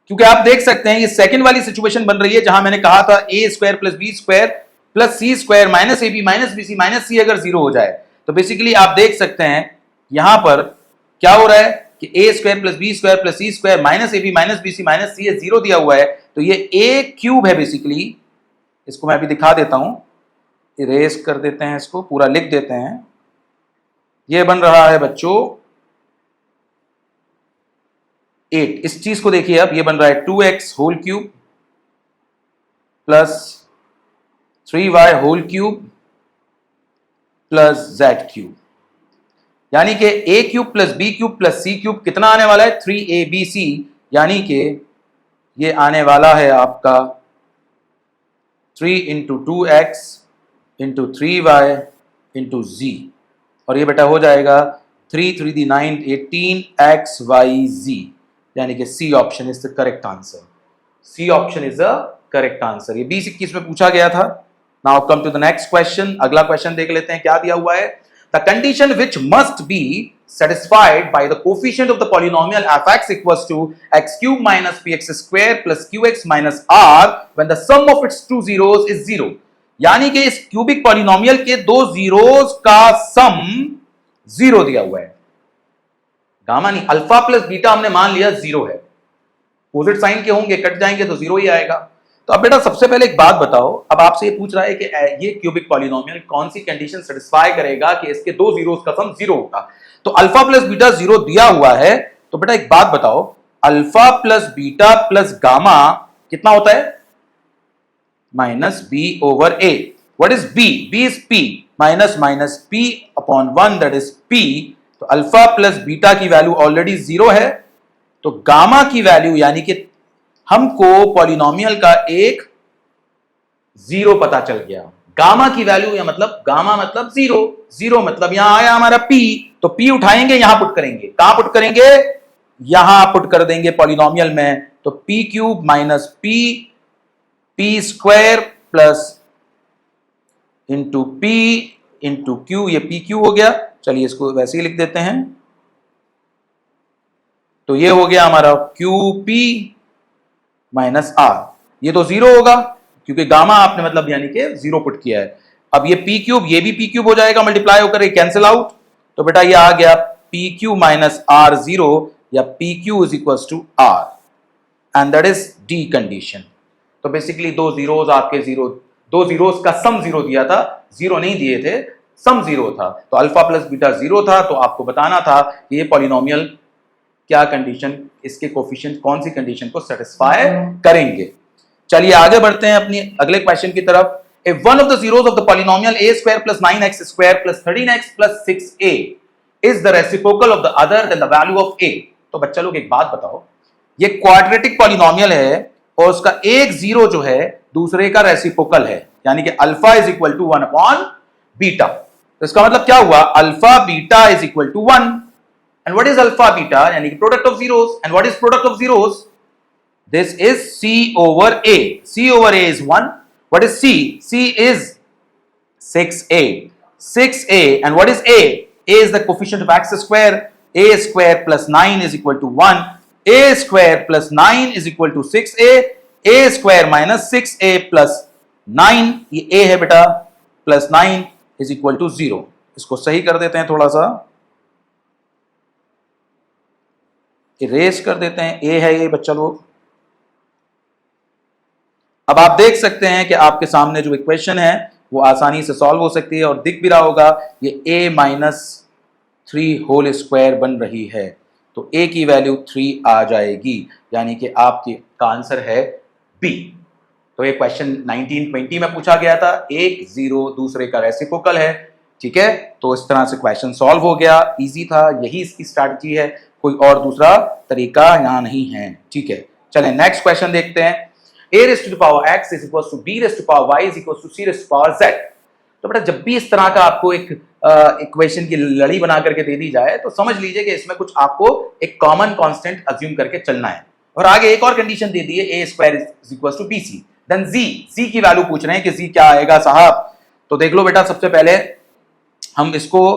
क्योंकि आप देख सकते हैं ये सेकंड वाली सिचुएशन बन रही है जहां मैंने कहा था a square plus B square plus C square minus A B minus B C minus c अगर 0 हो जाए, तो बेसिकली आप देख सकते हैं यहां पर क्या हो रहा है कि a square plus B square plus C square minus A B minus B C minus c, zero दिया हुआ है, तो ये ए क्यूब है बेसिकली। इसको मैं अभी दिखा देता हूं, इरेज कर देते हैं, इसको पूरा लिख देते हैं। ये बन रहा है बच्चों 8। इस चीज को देखिए, अब ये बन रहा है 2x whole cube plus 3y whole cube plus z cube, यानी कि a cube plus b cube plus c cube कितना आने वाला है 3abc, यानी कि ये आने वाला है आपका 3 into 2x into 3y into z, और ये बेटा हो जाएगा 3 3 दी 9 18xyz, यानी कि C option is the correct answer. C option is the correct answer. ये 20-21 में पूछा गया था। Now come to the next question. अगला क्वेश्चन देख लेते हैं क्या दिया हुआ है। The condition which must be satisfied by the coefficient of the polynomial f(x) equals to x cube minus px square plus qx minus r when the sum of its two zeros is 0, यानी कि इस cubic polynomial के दो zeros का सम 0 दिया हुआ है। Gamma नहीं, अल्फा प्लस बीटा हमने मान लिया 0 है, अपोजिट साइन के होंगे, कट जाएंगे तो 0 ही आएगा। तो अब बेटा सबसे पहले एक बात बताओ, अब आपसे ये पूछ रहा है कि ये क्यूबिक पॉलिनोमियल कौन सी कंडीशन सेटिस्फाई करेगा कि इसके दो जीरोस का सम 0 होगा। तो अल्फा प्लस बीटा 0 दिया हुआ है, तो बेटा एक बात बताओ, alpha plus beta plus gamma कितना होता है minus B over A. What is B? B is P minus minus P upon 1 that is P. तो अल्फा प्लस बीटा की वैल्यू ऑलरेडी 0 है, तो गामा की वैल्यू यानी कि हमको पॉलिनोमियल का एक 0 पता चल गया। गामा की वैल्यू या मतलब गामा मतलब 0, 0 मतलब यहां आया हमारा p, तो p उठाएंगे यहां पुट करेंगे, कहां पुट करेंगे? यहां पुट कर देंगे पॉलिनोमियल में, तो p cube minus p square plus into p into q, ये p क्यू हो गया। चलिए इसको वैसे ही लिख देते हैं, तो ये हो गया हमारा QP माइनस r। ये तो 0 होगा क्योंकि गामा आपने मतलब यानी कि 0 पुट किया है। अब ये p क्यूब, ये भी p क्यूब हो जाएगा, मल्टीप्लाई होकर कैंसिल आउट, तो बेटा ये आ गया p क्यू माइनस r 0 या p Q is equal to r, and that is the condition. तो बेसिकली दो जीरोस आपके 0, दो जीरोस का सम 0 दिया था, 0 नहीं दिए थे, सम 0 था। तो अल्फा प्लस बीटा 0 था, तो आपको बताना था कि ये पॉलिनोमियल क्या कंडीशन, इसके कोफिशिएंट कौन सी कंडीशन को सेटिस्फाई करेंगे। चलिए आगे बढ़ते हैं अपनी अगले क्वेश्चन की तरफ। If one of the zeros of the polynomial a square plus 9x square plus 13x plus 6a is the reciprocal of the other, then the value of a। तो बच्चा लोग एक बात बताओ, ये क्वाड्रेटिक पॉलिनोमियल है और उसका एक जीरो जो है दूसरे का रेसिप्रोकल है, यानी कि alpha is equal to 1 upon beta. तो इसका मतलब क्या हुआ, alpha beta is equal to 1। And what is alpha beta? यानी कि product of zeros. And what is product of zeros? This is C over A. C over A is 1. What is C? C is 6A. 6A. And what is A? A is the coefficient of x square. A square plus 9 is equal to 1. A square plus 9 is equal to 6A. A square minus 6A plus 9. ये A है बेटा, plus 9 is equal to 0. इसको सही कर देते हैं, थोड़ा सा इरेज कर देते हैं। A है ये बच्चा लोग। अब आप देख सकते हैं कि आपके सामने जो इक्वेशन है वो आसानी से सॉल्व हो सकती है और दिख भी रहा होगा, ये a माइनस 3 होल स्क्वायर बन रही है, तो a की वैल्यू 3 आ जाएगी, यानी कि आपकी का आंसर है b। तो ये क्वेश्चन 1920 में पूछा गया था, एक जीरो दूसरे का रेसिप्रोकल है, ठीक है। तो इस तरह से क्वेश्चन सॉल्व हो गया, इजी था, यही इसकी स्ट्रैटेजी है, कोई और दूसरा तरीका यहां नहीं है, ठीक है। चलें नेक्स्ट क्वेश्चन देखते हैं। a raised to the power x is equals to b raised to the power y is equals to c raised to the power z। तो बेटा जब भी इस तरह का आपको एक इक्वेशन की लड़ी बना करके दे दी जाए तो समझ लीजिए कि इसमें कुछ आपको एक कॉमन कांस्टेंट अज्यूम करके चलना है। और आगे एक और कंडीशन दे दी है, a square is equals to bc, then z की वैल्यू पूछ रहे हैं कि z क्या आएगा साहब। तो देख लो बेटा, सबसे पहले हम इसको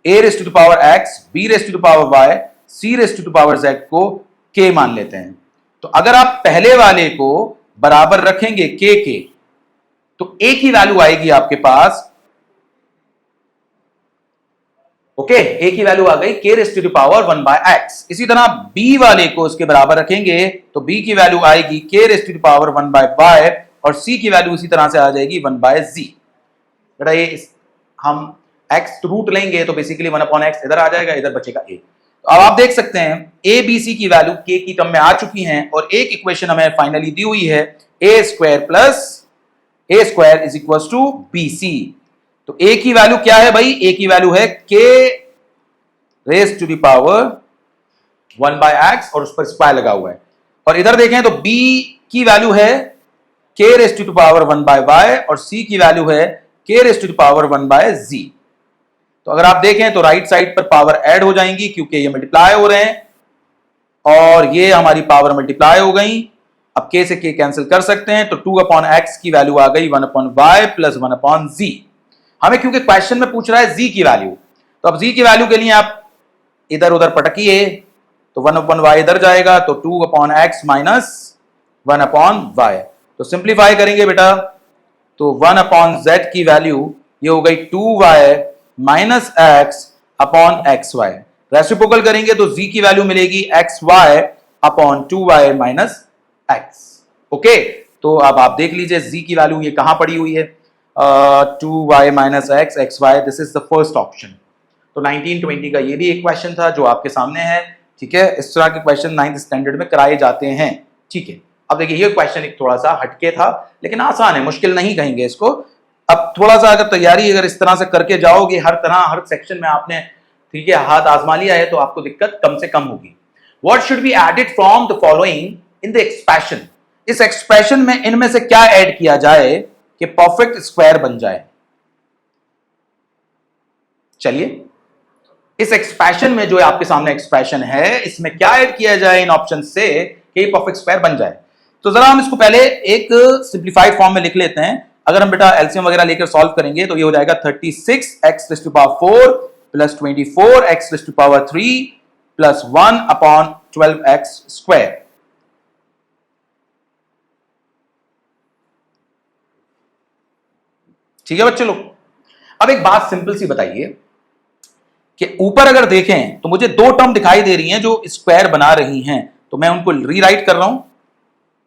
a raised to the power x, b raised to the power y, c raised to the power z को k मान लेते हैं। तो अगर आप पहले वाले को बराबर रखेंगे k के, तो a की वैल्यू आएगी आपके पास ओके, a की वैल्यू आ गई k raise to the power 1 by x। इसी तरह b वाले को इसके बराबर रखेंगे तो b की वैल्यू आएगी k raise to the power 1 by y और c की वैल्यू इसी तरह से आ जाएगी 1 बाय z। बेटा ये हम x रूट लेंगे तो बेसिकली 1 अपॉन x इधर आ जाएगा, इधर बचेगा a। तो अब आप देख सकते हैं a b c की वैल्यू k की टर्म में आ चुकी हैं और एक इक्वेशन हमें फाइनली दी हुई है a square plus a square is equal to bc। तो a की वैल्यू क्या है भाई? a की वैल्यू है k raise to the power 1 by x और उस पर स्क्वायर लगा हुआ है। और इधर देखें तो b की वैल्यू है k raise to the power 1 by y और c की वैल्यू है k raise to the power 1 by z। तो अगर आप देखें तो राइट साइड पर पावर ऐड हो जाएंगी क्योंकि ये मल्टीप्लाई हो रहे हैं और ये हमारी पावर मल्टीप्लाई हो गई। अब k से k कैंसिल कर सकते हैं तो 2 अपॉन x की वैल्यू आ गई 1 upon y plus 1 upon z। हमें क्योंकि क्वेश्चन में पूछ रहा है z की वैल्यू, तो अब z की वैल्यू के लिए आप इधर उधर पटकिए तो 1 अपॉन y इधर जाएगा तो 2 upon x minus 1 upon y। तो सिंप्लीफाई करेंगे बेटा तो 1 अपॉन z की वैल्यू ये हो गई 2y minus x upon xy। Reciprocal करेंगे तो z की वैल्यू मिलेगी xy upon 2y minus x। Okay, तो अब आप देख लीजिए z की वैल्यू ये कहां पड़ी हुई है, 2y minus x xy, this is the first option. तो 1920 का ये भी एक क्वेश्चन था जो आपके सामने है। ठीक है, इस तरह के क्वेश्चन 9th स्टैंडर्ड में कराए जाते हैं। ठीक है, अब देखिए ये क्वेश्चन एक थोड़ा सा हटके था लेकिन आसान है, मुश्किल नहीं कहेंगे इसको। अब थोड़ा सा अगर तैयारी अगर इस तरह से करके जाओगे हर तरह हर सेक्शन में आपने ठीक है हाथ आजमा लिया है तो आपको दिक्कत कम से कम होगी। What should be added from the following in the expression? इस एक्सप्रेशन में इनमें से क्या ऐड किया जाए कि परफेक्ट स्क्वायर बन जाए? चलिए इस एक्सप्रेशन में जो आपके सामने एक्सप्रेशन है इसमें क्या ऐड किया जाए इन ऑप्शन से कि ये परफेक्ट स्क्वायर बन जाए? तो जरा हम इसको पहले एक सिंप्लीफाइड फॉर्म में लिख लेते हैं। अगर हम बेटा एलसीएम वगैरह लेकर सॉल्व करेंगे तो ये हो जाएगा 36x raise to power 4 plus 24x raise to power 3 plus 1 upon 12x square. ठीक है बच्चे लोग, अब एक बात सिंपल सी बताइए कि ऊपर अगर देखें तो मुझे दो टर्म दिखाई दे रही हैं जो स्क्वायर बना रही हैं, तो मैं उनको रीराइट कर रहा हूं।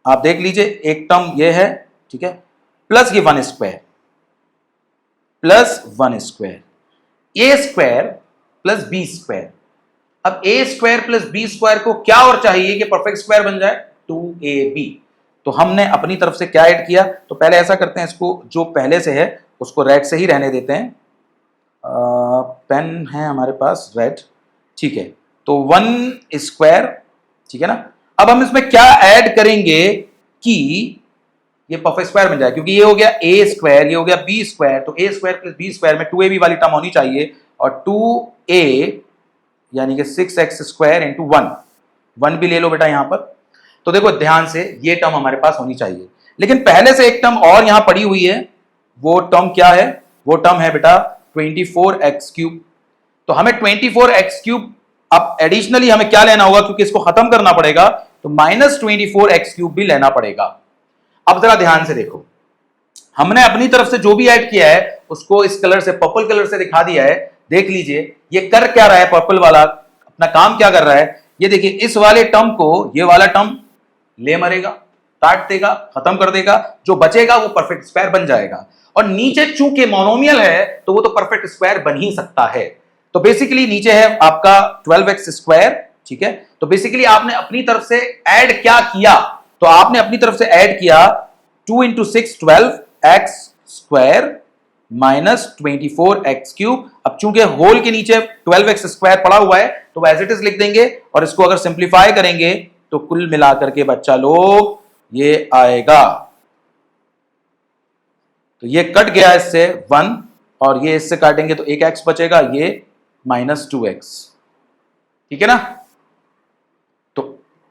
आप देख लीजिए एक टर्म ये है, ठीक है, प्लस ये 1 स्क्वायर प्लस 1 स्क्वायर, ए स्क्वायर प्लस बी स्क्वायर। अब ए स्क्वायर प्लस बी स्क्वायर को क्या और चाहिए कि परफेक्ट स्क्वायर बन जाए? 2ab। तो हमने अपनी तरफ से क्या ऐड किया? तो पहले ऐसा करते हैं, इसको जो पहले से है उसको रेड से ही रहने देते हैं। पेन है हमारे पास रेड, ठीक है। तो 1 स्क्वायर, ठीक है ना। अब हम इसमें क्या ऐड करेंगे कि ये परफेक्ट स्क्वायर बन जाए, क्योंकि ये हो गया ए स्क्वायर, ये हो गया बी स्क्वायर, तो ए स्क्वायर प्लस बी स्क्वायर में 2ab वाली टर्म होनी चाहिए और 2a यानी कि 6x स्क्वायर इंटू 1 भी ले लो बेटा यहां पर। तो देखो ध्यान से ये टर्म हमारे पास होनी चाहिए, लेकिन पहले से एक टर्म और यहां पड़ी हुई है। वो टर्म क्या है? वो टर्म है बेटा 24x क्यूब। तो हमें 24x क्यूब अब एडिशनली हमें क्या लेना होगा, क्योंकि इसको खत्म करना पड़ेगा, तो माइनस 24x क्यूब भी लेना पड़ेगा। अब जरा ध्यान से देखो, हमने अपनी तरफ से जो भी ऐड किया है उसको इस कलर से, पर्पल कलर से दिखा दिया है। देख लीजिए ये कर क्या रहा है, पर्पल वाला अपना काम क्या कर रहा है। ये देखिए इस वाले टर्म को ये वाला टर्म ले मरेगा, काट देगा, खत्म कर देगा, जो बचेगा वो परफेक्ट स्क्वायर बन जाएगा। और नीचे चूंकि मोनोमियल है तो वो तो परफेक्ट स्क्वायर बन ही सकता है। तो बेसिकली नीचे है आपका 12x स्क्वायर, ठीक है। तो बेसिकली आपने अपनी तरफ से ऐड क्या किया? तो आपने अपनी तरफ से ऐड किया 2 into 6 12x square minus 24x cube. अब चूंकि होल के नीचे 12x स्क्वायर पड़ा हुआ है तो एज इट इज लिख देंगे, और इसको अगर सिंप्लीफाई करेंगे तो कुल मिलाकर के बच्चा लोग ये आएगा। तो ये कट गया इससे 1 और ये इससे काटेंगे तो एक x बचेगा, ये माइनस 2x, ठीक है ना। तो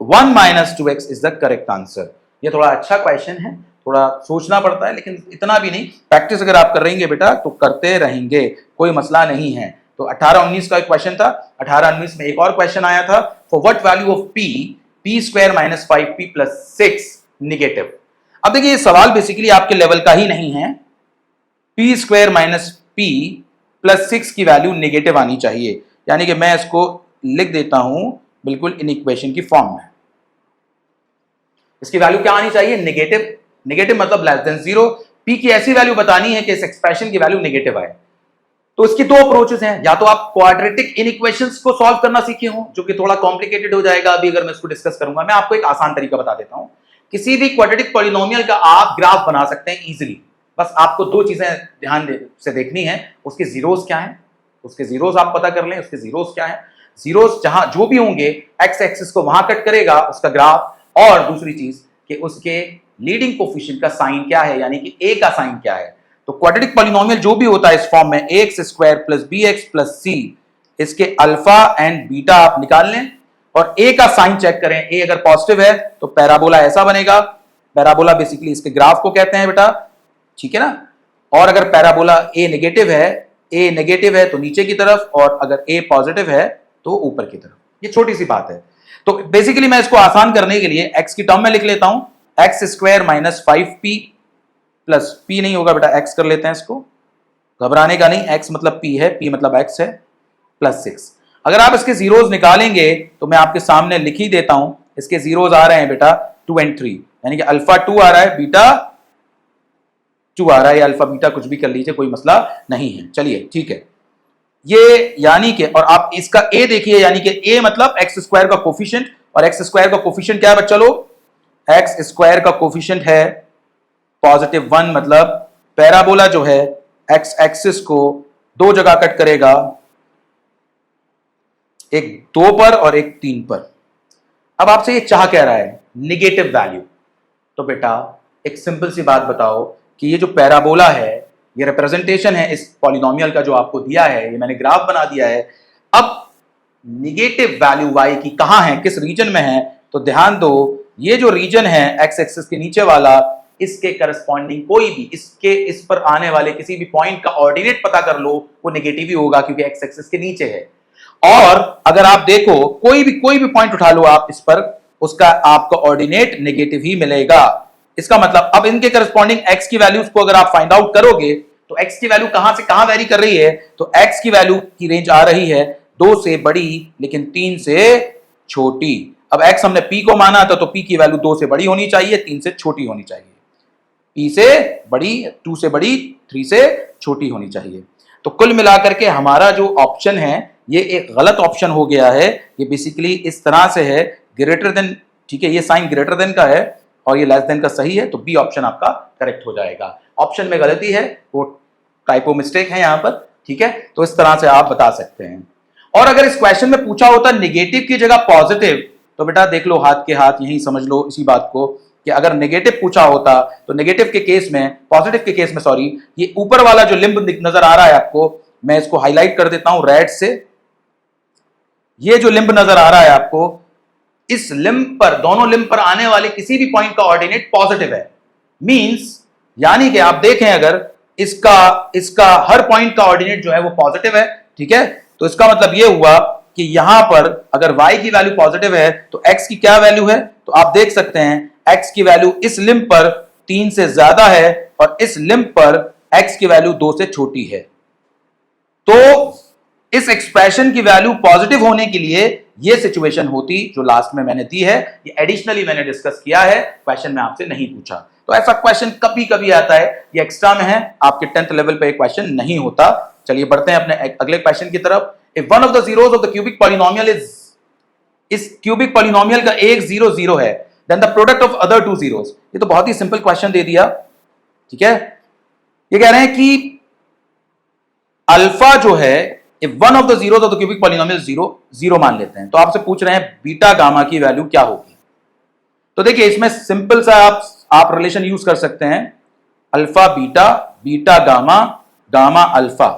1 minus 2x is the correct answer. ये थोड़ा अच्छा क्वेश्चन है, थोड़ा सोचना पड़ता है, लेकिन इतना भी नहीं। प्रैक्टिस अगर आप कर रहेंगे बेटा तो करते रहेंगे, कोई मसला नहीं है। तो 18-19 का एक क्वेश्चन था। 18-19 में एक और क्वेश्चन आया था, for what value of p square minus 5p plus 6 negative. अब देखिए ये सवाल बेसिकली आपके लेवल का ही नहीं है। p square minus p plus 6 की वैल्यू नेगेटिव आनी चाहिए। यानी कि मैं इसको लिख देता हूं बिल्कुल इन इक्वेशन की फॉर्म में। इसकी वैल्यू क्या आनी चाहिए? नेगेटिव। नेगेटिव मतलब लेस देन 0। पी की ऐसी वैल्यू बतानी है कि इस एक्सप्रेशन की वैल्यू नेगेटिव आए। तो इसकी दो अप्रोचेस हैं, या तो आप क्वाड्रेटिक इनइक्वेशंस को सॉल्व करना सीखे हो, जो कि थोड़ा कॉम्प्लिकेटेड हो जाएगा अभी अगर मैं इसको डिस्कस करूंगा। मैं आपको एक आसान तरीका बता देता हूं। किसी भी क्वाड्रेटिक पॉलिनोमियल का आप ग्राफ बना सकते हैं इजीली। बस आपको दो चीजें ध्यान से देखनी है, उसके जीरोस क्या हैं, उसके जीरोस आप पता कर लें, उसके जीरोस क्या हैं। जीरोस जहां जो भी होंगे एक्स एक्सिस को वहां कट करेगा उसका ग्राफ, और दूसरी चीज कि उसके लीडिंग कोफिशिएंट का साइन क्या है, यानी कि ए का साइन क्या है। तो क्वाड्रेटिक पॉलिनोमियल जो भी होता है इस फॉर्म में ax square plus bx plus c, इसके अल्फा एंड बीटा आप निकाल लें और a का साइन चेक करें। a अगर पॉजिटिव है तो पैराबोला ऐसा बनेगा। पैराबोला बेसिकली इसके ग्राफ को कहते हैं बेटा, ठीक है ना। और अगर पैराबोला a नेगेटिव है तो नीचे की तरफ, और अगर a पॉजिटिव है तो ऊपर की तरफ। ये छोटी सी बात है। तो बेसिकली मैं इसको आसान करने के लिए x की टर्म में लिख लेता हूं, x square minus 5p plus p नहीं होगा बेटा, x कर लेते हैं इसको, घबराने का नहीं। x मतलब p है, p मतलब x है, प्लस 6। अगर आप इसके जीरोस निकालेंगे तो मैं आपके सामने लिख ही देता हूं। इसके जीरोस आ रहे हैं बेटा 2 और 3, यानी कि अल्फा 2 आ रहा है, बीटा 2 आ रहा है, या अल्फा बीटा कुछ भी कर लीजिए, कोई मसला नहीं है। चलिए ठीक है, ये यानी कि, और आप इसका a देखिए, यानी कि a मतलब एक्स स्क्वायर का कोफिशिएंट, और एक्स स्क्वायर का कोफिशिएंट क्या है बच्चा लोग? एक्स स्क्वायर का कोफिशिएंट है पॉजिटिव 1, मतलब पैराबोला जो है एक्स एक्सिस को दो जगह कट करेगा, एक 2 पर और एक 3 पर। अब आपसे ये चाह कह रहा है निगेटिव वैल्यू। तो बेटा एक सिंपल सी बात बताओ कि ये जो पैराबोला है, ये रिप्रेजेंटेशन है इस पॉलिनोमियल का जो आपको दिया है, ये मैंने ग्राफ बना दिया है। अब निगेटिव वैल्यू y की कहां है, किस रीजन में है? तो ध्यान दो, ये जो रीजन है एक्स एक्सिस के नीचे वाला, इसके करस्पॉन्डिंग कोई भी इस पर आने वाले किसी भी पॉइंट का ऑर्डिनेट पता कर लो, वो नेगेटिव ही होगा क्योंकि एक्स एक्सिस के नीचे है। और अगर आप देखो कोई भी पॉइंट उठा लो आप इस पर, उसका आपको ऑर्डिनेट नेगेटिव ही मिलेगा। इसका मतलब अब इनके करस्पॉन्डिंग एक्स की वैल्यूज को अगर आप फाइंड आउट करोगे तो एक्स की वैल्यू कहां से कहां वेरी कर रही है? तो एक्स की वैल्यू की रेंज आ रही है 2 से बड़ी लेकिन 3 से छोटी। अब एक्स हमने पी को माना था, तो पी की वैल्यू 2 से बड़ी होनी चाहिए, 3 से छोटी होनी चाहिए। पी से बड़ी, 2 से बड़ी, 3 से छोटी होनी चाहिए। तो कुल मिलाकर के हमारा जो ऑप्शन है ये एक गलत ऑप्शन हो गया है। ये बेसिकली इस तरह से है, ग्रेटर देन, ठीक है, ये साइन ग्रेटर देन का है और ये लेस देन का सही है, तो बी ऑप्शन आपका करेक्ट हो जाएगा। ऑप्शन में गलती है, वो टाइपो मिस्टेक है यहाँ पर, ठीक है। तो इस तरह से आप बता सकते हैं। और अगर इस क्वेश्चन में पूछा होता नेगेटिव की जगह पॉजिटिव, तो बेटा देख लो हाथ के हाथ, यही समझ लो इसी बात को कि अगर नेगेटिव पूछा होता तो नेगेटिव के केस में, पॉजिटिव के केस में सॉरी, ये ऊपर वाला जो लिंब नजर आ रहा है आपको, मैं इसको हाईलाइट कर देता हूं रेड से। ये जो लिंब नजर आ रहा है आपको, इस लिंब पर, दोनों लिंब पर आने वाले किसी भी पॉइंट का ऑर्डिनेट पॉजिटिव है। मींस यानी कि आप देखें अगर इसका हर पॉइंट का ऑर्डिनेट जो है वो पॉजिटिव है, ठीक है। तो इसका मतलब ये हुआ कि यहां पर अगर y की वैल्यू पॉजिटिव है तो x की क्या वैल्यू है? तो आप देख सकते हैं x की वैल्यू इस लिंब पर 3 से ज्यादा है और इस लिंब पर x की वैल्यू 2 से छोटी है। तो इस एक्सप्रेशन की वैल्यू पॉजिटिव होने के लिए ये सिचुएशन होती जो लास्ट में मैंने दी है। ये एडिशनली मैंने डिस्कस किया है, क्वेश्चन में आपसे नहीं पूछा। तो ऐसा क्वेश्चन कभी कभी आता है, ये एक्स्ट्रा में है, आपके 10th लेवल पे एक क्वेश्चन नहीं होता। चलिए बढ़ते हैं अपने अगले क्वेश्चन की तरफ। If one of the zeros of the cubic polynomial इस क्यूबिक पॉलिनोमियल का एक 0 0 है, then the product of other 2 zeros. ये तो बहुत ही सिंपल क्वेश्चन दे दिया, ठीक है। ये कह रहे हैं कि अल्फा जो है, if one of the zeros of the cubic polynomial 0 0 मान लेते हैं, तो आपसे पूछ रहे हैं बीटा गामा की वैल्यू क्या होगी। तो देखिए इसमें सिंपल सा आप रिलेशन यूज कर सकते हैं, alpha beta, beta gamma, gamma alpha,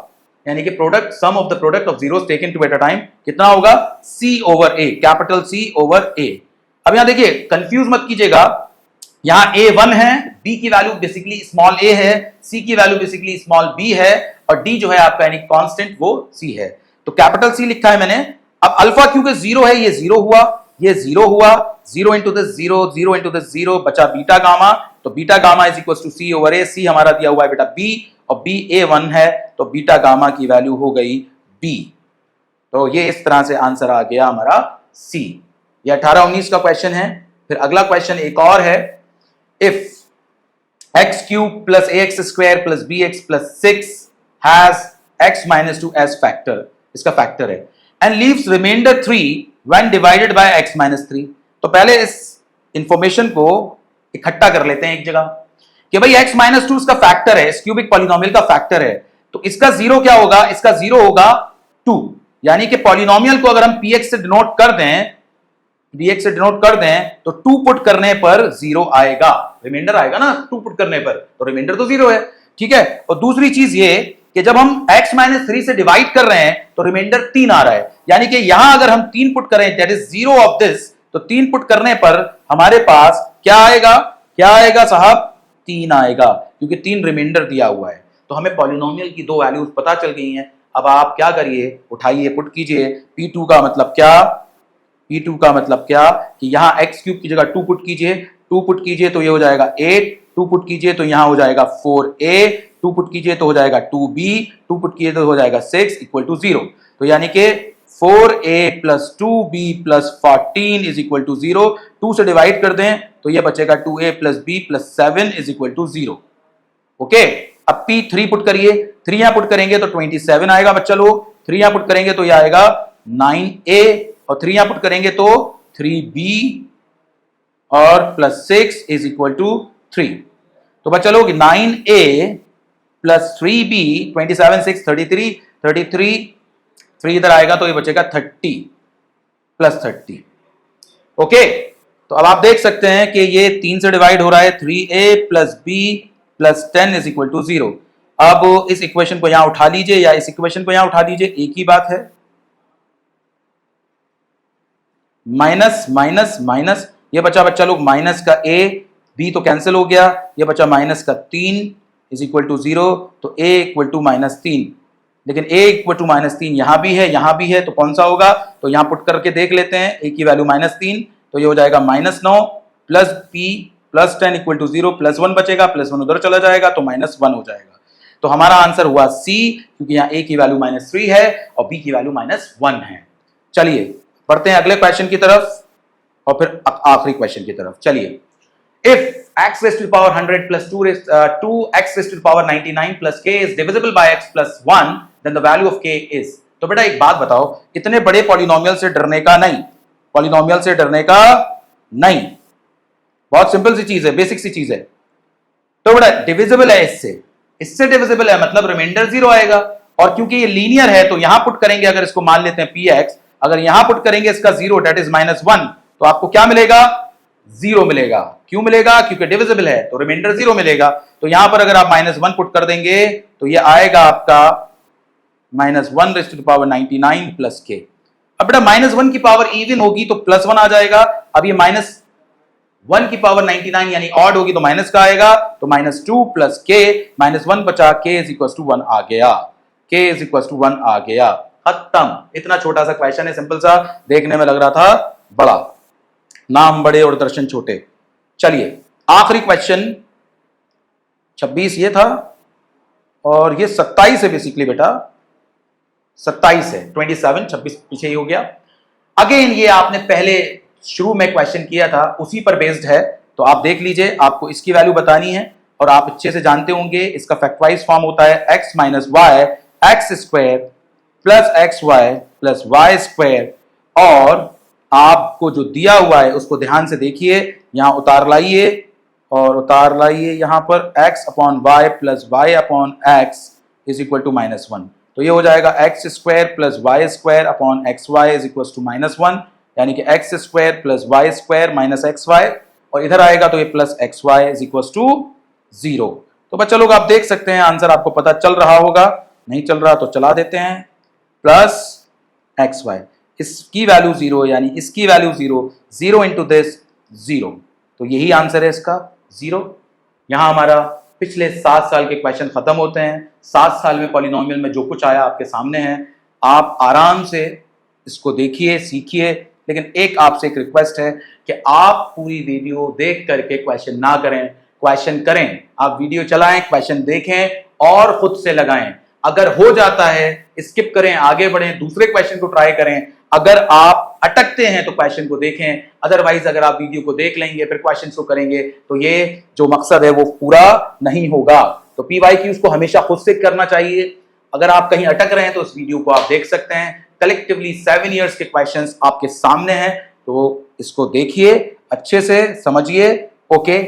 यानी कि product, sum of the product of zeros taken two at a time कितना होगा? C over A, capital C over A। अब यहां देखिए कंफ्यूज मत कीजिएगा, यहां A 1 है, B की वैल्यू बेसिकली स्मॉल a है, C की वैल्यू बेसिकली स्मॉल b है, और D जो है आपका यानी कांस्टेंट वो C है। तो कैपिटल C लिखा है मैंने। अब अल्फा क्योंकि 0 है, ये 0 हुआ, ये 0 हुआ, 0 इंटू द 0, 0 इंटू द 0, बचा बीटा गामा। तो beta gamma is equal to C over A। C हमारा दिया हुआ है बेटा B, और B A1 है, तो बीटा गामा की वैल्यू हो गई बी। तो ये इस तरह से आंसर आ गया हमारा सी। ये 18-19 का क्वेश्चन है। फिर अगला क्वेश्चन एक और है, if x cube plus ax square plus bx plus 6 has x minus 2 as factor, इसका फैक्टर है, and leaves remainder 3 when divided by x minus 3। तो पहले इस इंफॉर्मेशन को इकट्ठा कर लेते हैं एक जगह कि भाई x माइनस 2 इसका फैक्टर है, इस क्यूबिक पॉलिनोमियल का फैक्टर है, तो इसका जीरो क्या होगा, इसका जीरो होगा 2। यानी कि पॉलिनोमियल को अगर हम px से डिनोट कर दें, bx से डिनोट कर दें, तो 2 पुट करने पर जीरो आएगा, रिमाइंडर आएगा ना 2 पुट करने पर, तो रिमाइंडर तो जीरो है, ठीक है। और दूसरी चीज ये कि जब हम x माइनस 3 से डिवाइड कर रहे हैं तो रिमाइंडर 3 आ रहा है, यानी कि यहां अगर हम 3 पुट करें, that is zero of this, तो 3 पुट करने पर हमारे पास क्या आएगा, क्या आएगा साहब, 3 आएगा, क्योंकि 3 रिमाइंडर दिया हुआ है। तो हमें पॉलिनोमियल की दो वैल्यूज पता चल गई हैं। अब आप क्या करिए, उठाइए, पुट कीजिए। P2 का मतलब क्या, P2 का मतलब क्या कि यहां x क्यूब की जगह 2 पुट कीजिए, 2 पुट कीजिए तो ये हो जाएगा 8, 2 पुट कीजिए तो यहां हो जाएगा 4a, 2 पुट कीजिए तो हो जाएगा 2b, 2 पुट कीजिए तो हो जाएगा 6 इक्वल टू 0। तो यानी कि 4a plus 2b plus 14 is equal to 0। 2 से डिवाइड कर दें तो ये बचेगा 2a plus b plus 7 is equal to 0। Okay, अब P3 पुट करिए, 3 यहां पुट करेंगे तो 27 आएगा बच्चा लोग, 3 यहां पुट करेंगे तो ये आएगा 9a, और 3 यहां पुट करेंगे तो 3b और प्लस 6 इज इक्वल टू 3। तो बच्चा लोग 9a प्लस 3b, 27 6 33, 33 3 इधर आएगा तो ये बचेगा 30 प्लस 30। ओके, तो अब आप देख सकते हैं कि ये 3 से डिवाइड हो रहा है, 3a plus b plus 10 is equal to 0। अब इस इक्वेशन को यहां उठा लीजिए या इस इक्वेशन को यहां उठा लीजिए, एक ही बात है, माइनस माइनस माइनस, ये बचा बच्चा लोग माइनस का a, b तो कैंसिल हो गया, ये बचा माइनस का 3 इज इक्वल टू 0, तो a इक्वल टू माइनस 3, लेकिन a इक्वल टू माइनस 3 यहां भी है, यहां भी है, तो कौन सा होगा, तो यहां पुट करके देख लेते हैं, a की वैल्यू माइनस 3, तो ये हो जाएगा minus 9 plus p plus 10 equal to 0, plus 1 बचेगा, प्लस 1 उधर चला जाएगा तो माइनस 1 हो जाएगा। तो हमारा आंसर हुआ सी, क्योंकि यहाँ a की वैल्यू माइनस 3 है और b की वैल्यू माइनस 1 है। चलिए बढ़ते हैं अगले क्वेश्चन की तरफ और फिर आखिरी क्वेश्चन की तरफ। चलिए, if x raised to the power 100 plus 2x raised to the power 99 plus k is divisible by x plus 1, then the value of k is। तो बेटा एक बात बताओ, इतने बड़े पॉलिनोमियल से डरने का नहीं, पॉलिनोमियल से डरने का नहीं, बहुत सिंपल सी चीज है, बेसिक सी चीज है। तो बेटा डिविजिबल है, इससे डिविजिबल है, मतलब रिमाइंडर 0 आएगा, और क्योंकि ये लीनियर है तो यहां पुट करेंगे, अगर इसको मान लेते हैं px, अगर यहां पुट करेंगे इसका 0 दैट इज -1, तो आपको क्या मिलेगा, 0 मिलेगा। क्यों मिलेगा, क्योंकि डिविजिबल है तो रिमाइंडर 0 मिलेगा। तो यहां पर अगर आप -1 पुट कर देंगे तो ये आएगा आपका -1 raised to the power 99 plus k। अब बेटा -1 की पावर इवन होगी तो +1 आ जाएगा, अब ये -1 की पावर 99 यानी ऑड होगी तो माइनस का आएगा, तो -2 प्लस k, -1 बचा, k इज इक्वल टू 1 आ गया, k इज इक्वल टू 1 आ गया, खत्म। इतना छोटा सा क्वेश्चन है, सिंपल सा, देखने में लग रहा था बड़ा, नाम बड़े और दर्शन छोटे। चलिए आखिरी क्वेश्चन 26 ये था, और ये 27 है बेसिकली बेटा, 27 है, 27 26 पीछे ही हो गया। अगेन ये आपने पहले शुरू में क्वेश्चन किया था, उसी पर बेस्ड है, तो आप देख लीजिए, आपको इसकी वैल्यू बतानी है, और आप अच्छे से जानते होंगे इसका फैक्टराइज फॉर्म होता है x minus Y X square plus X Y plus Y square, और आपको जो दिया हुआ है उसको ध्यान से देखिए, यहां उतार लाइए और उतार लाइए यहां पर x upon Y plus Y upon X is equal to -1, तो ये हो जाएगा X square plus Y square upon X Y is equal to -1, यानी कि X square plus Y square minus X Y, और इधर आएगा तो ये plus X Y is equal to 0। तो बच्चा लोग आप देख सकते हैं आंसर आपको पता चल रहा होगा, नहीं चल रहा तो चला देते हैं, प्लस एक्स वाई, इसकी वैल्यू 0 यानी इसकी वैल्यू 0, 0 इंटू दिस 0, तो यही आंसर है इसका 0। यहां हमारा पिछले 7 साल के क्वेश्चन खत्म होते हैं। 7 साल में पॉलिनोमियल में जो कुछ आया आपके सामने है, आप आराम से इसको देखिए, सीखिए, लेकिन एक आपसे एक रिक्वेस्ट है कि आप पूरी वीडियो देख करके क्वेश्चन ना करें, क्वेश्चन करें, आप वीडियो चलाएं, क्वेश्चन देखें और खुद से लगाएं। अगर हो जाता है स्किप करें, आगे बढ़ें, दूसरे क्वेश्चन को ट्राई करें। अगर आप अटकते हैं तो क्वेश्चन को देखें, अदरवाइज अगर आप वीडियो को देख लेंगे फिर क्वेश्चन को करेंगे तो ये जो मकसद है वो पूरा नहीं होगा। तो पीवाईक्यूज को हमेशा खुद से करना चाहिए। अगर आप कहीं अटक रहे हैं तो इस वीडियो को आप देख सकते हैं। कलेक्टिवली 7 इयर्स के क्वेश्चंस आपके सामने हैं, तो इसको देखिए, अच्छे से समझिए। ओके।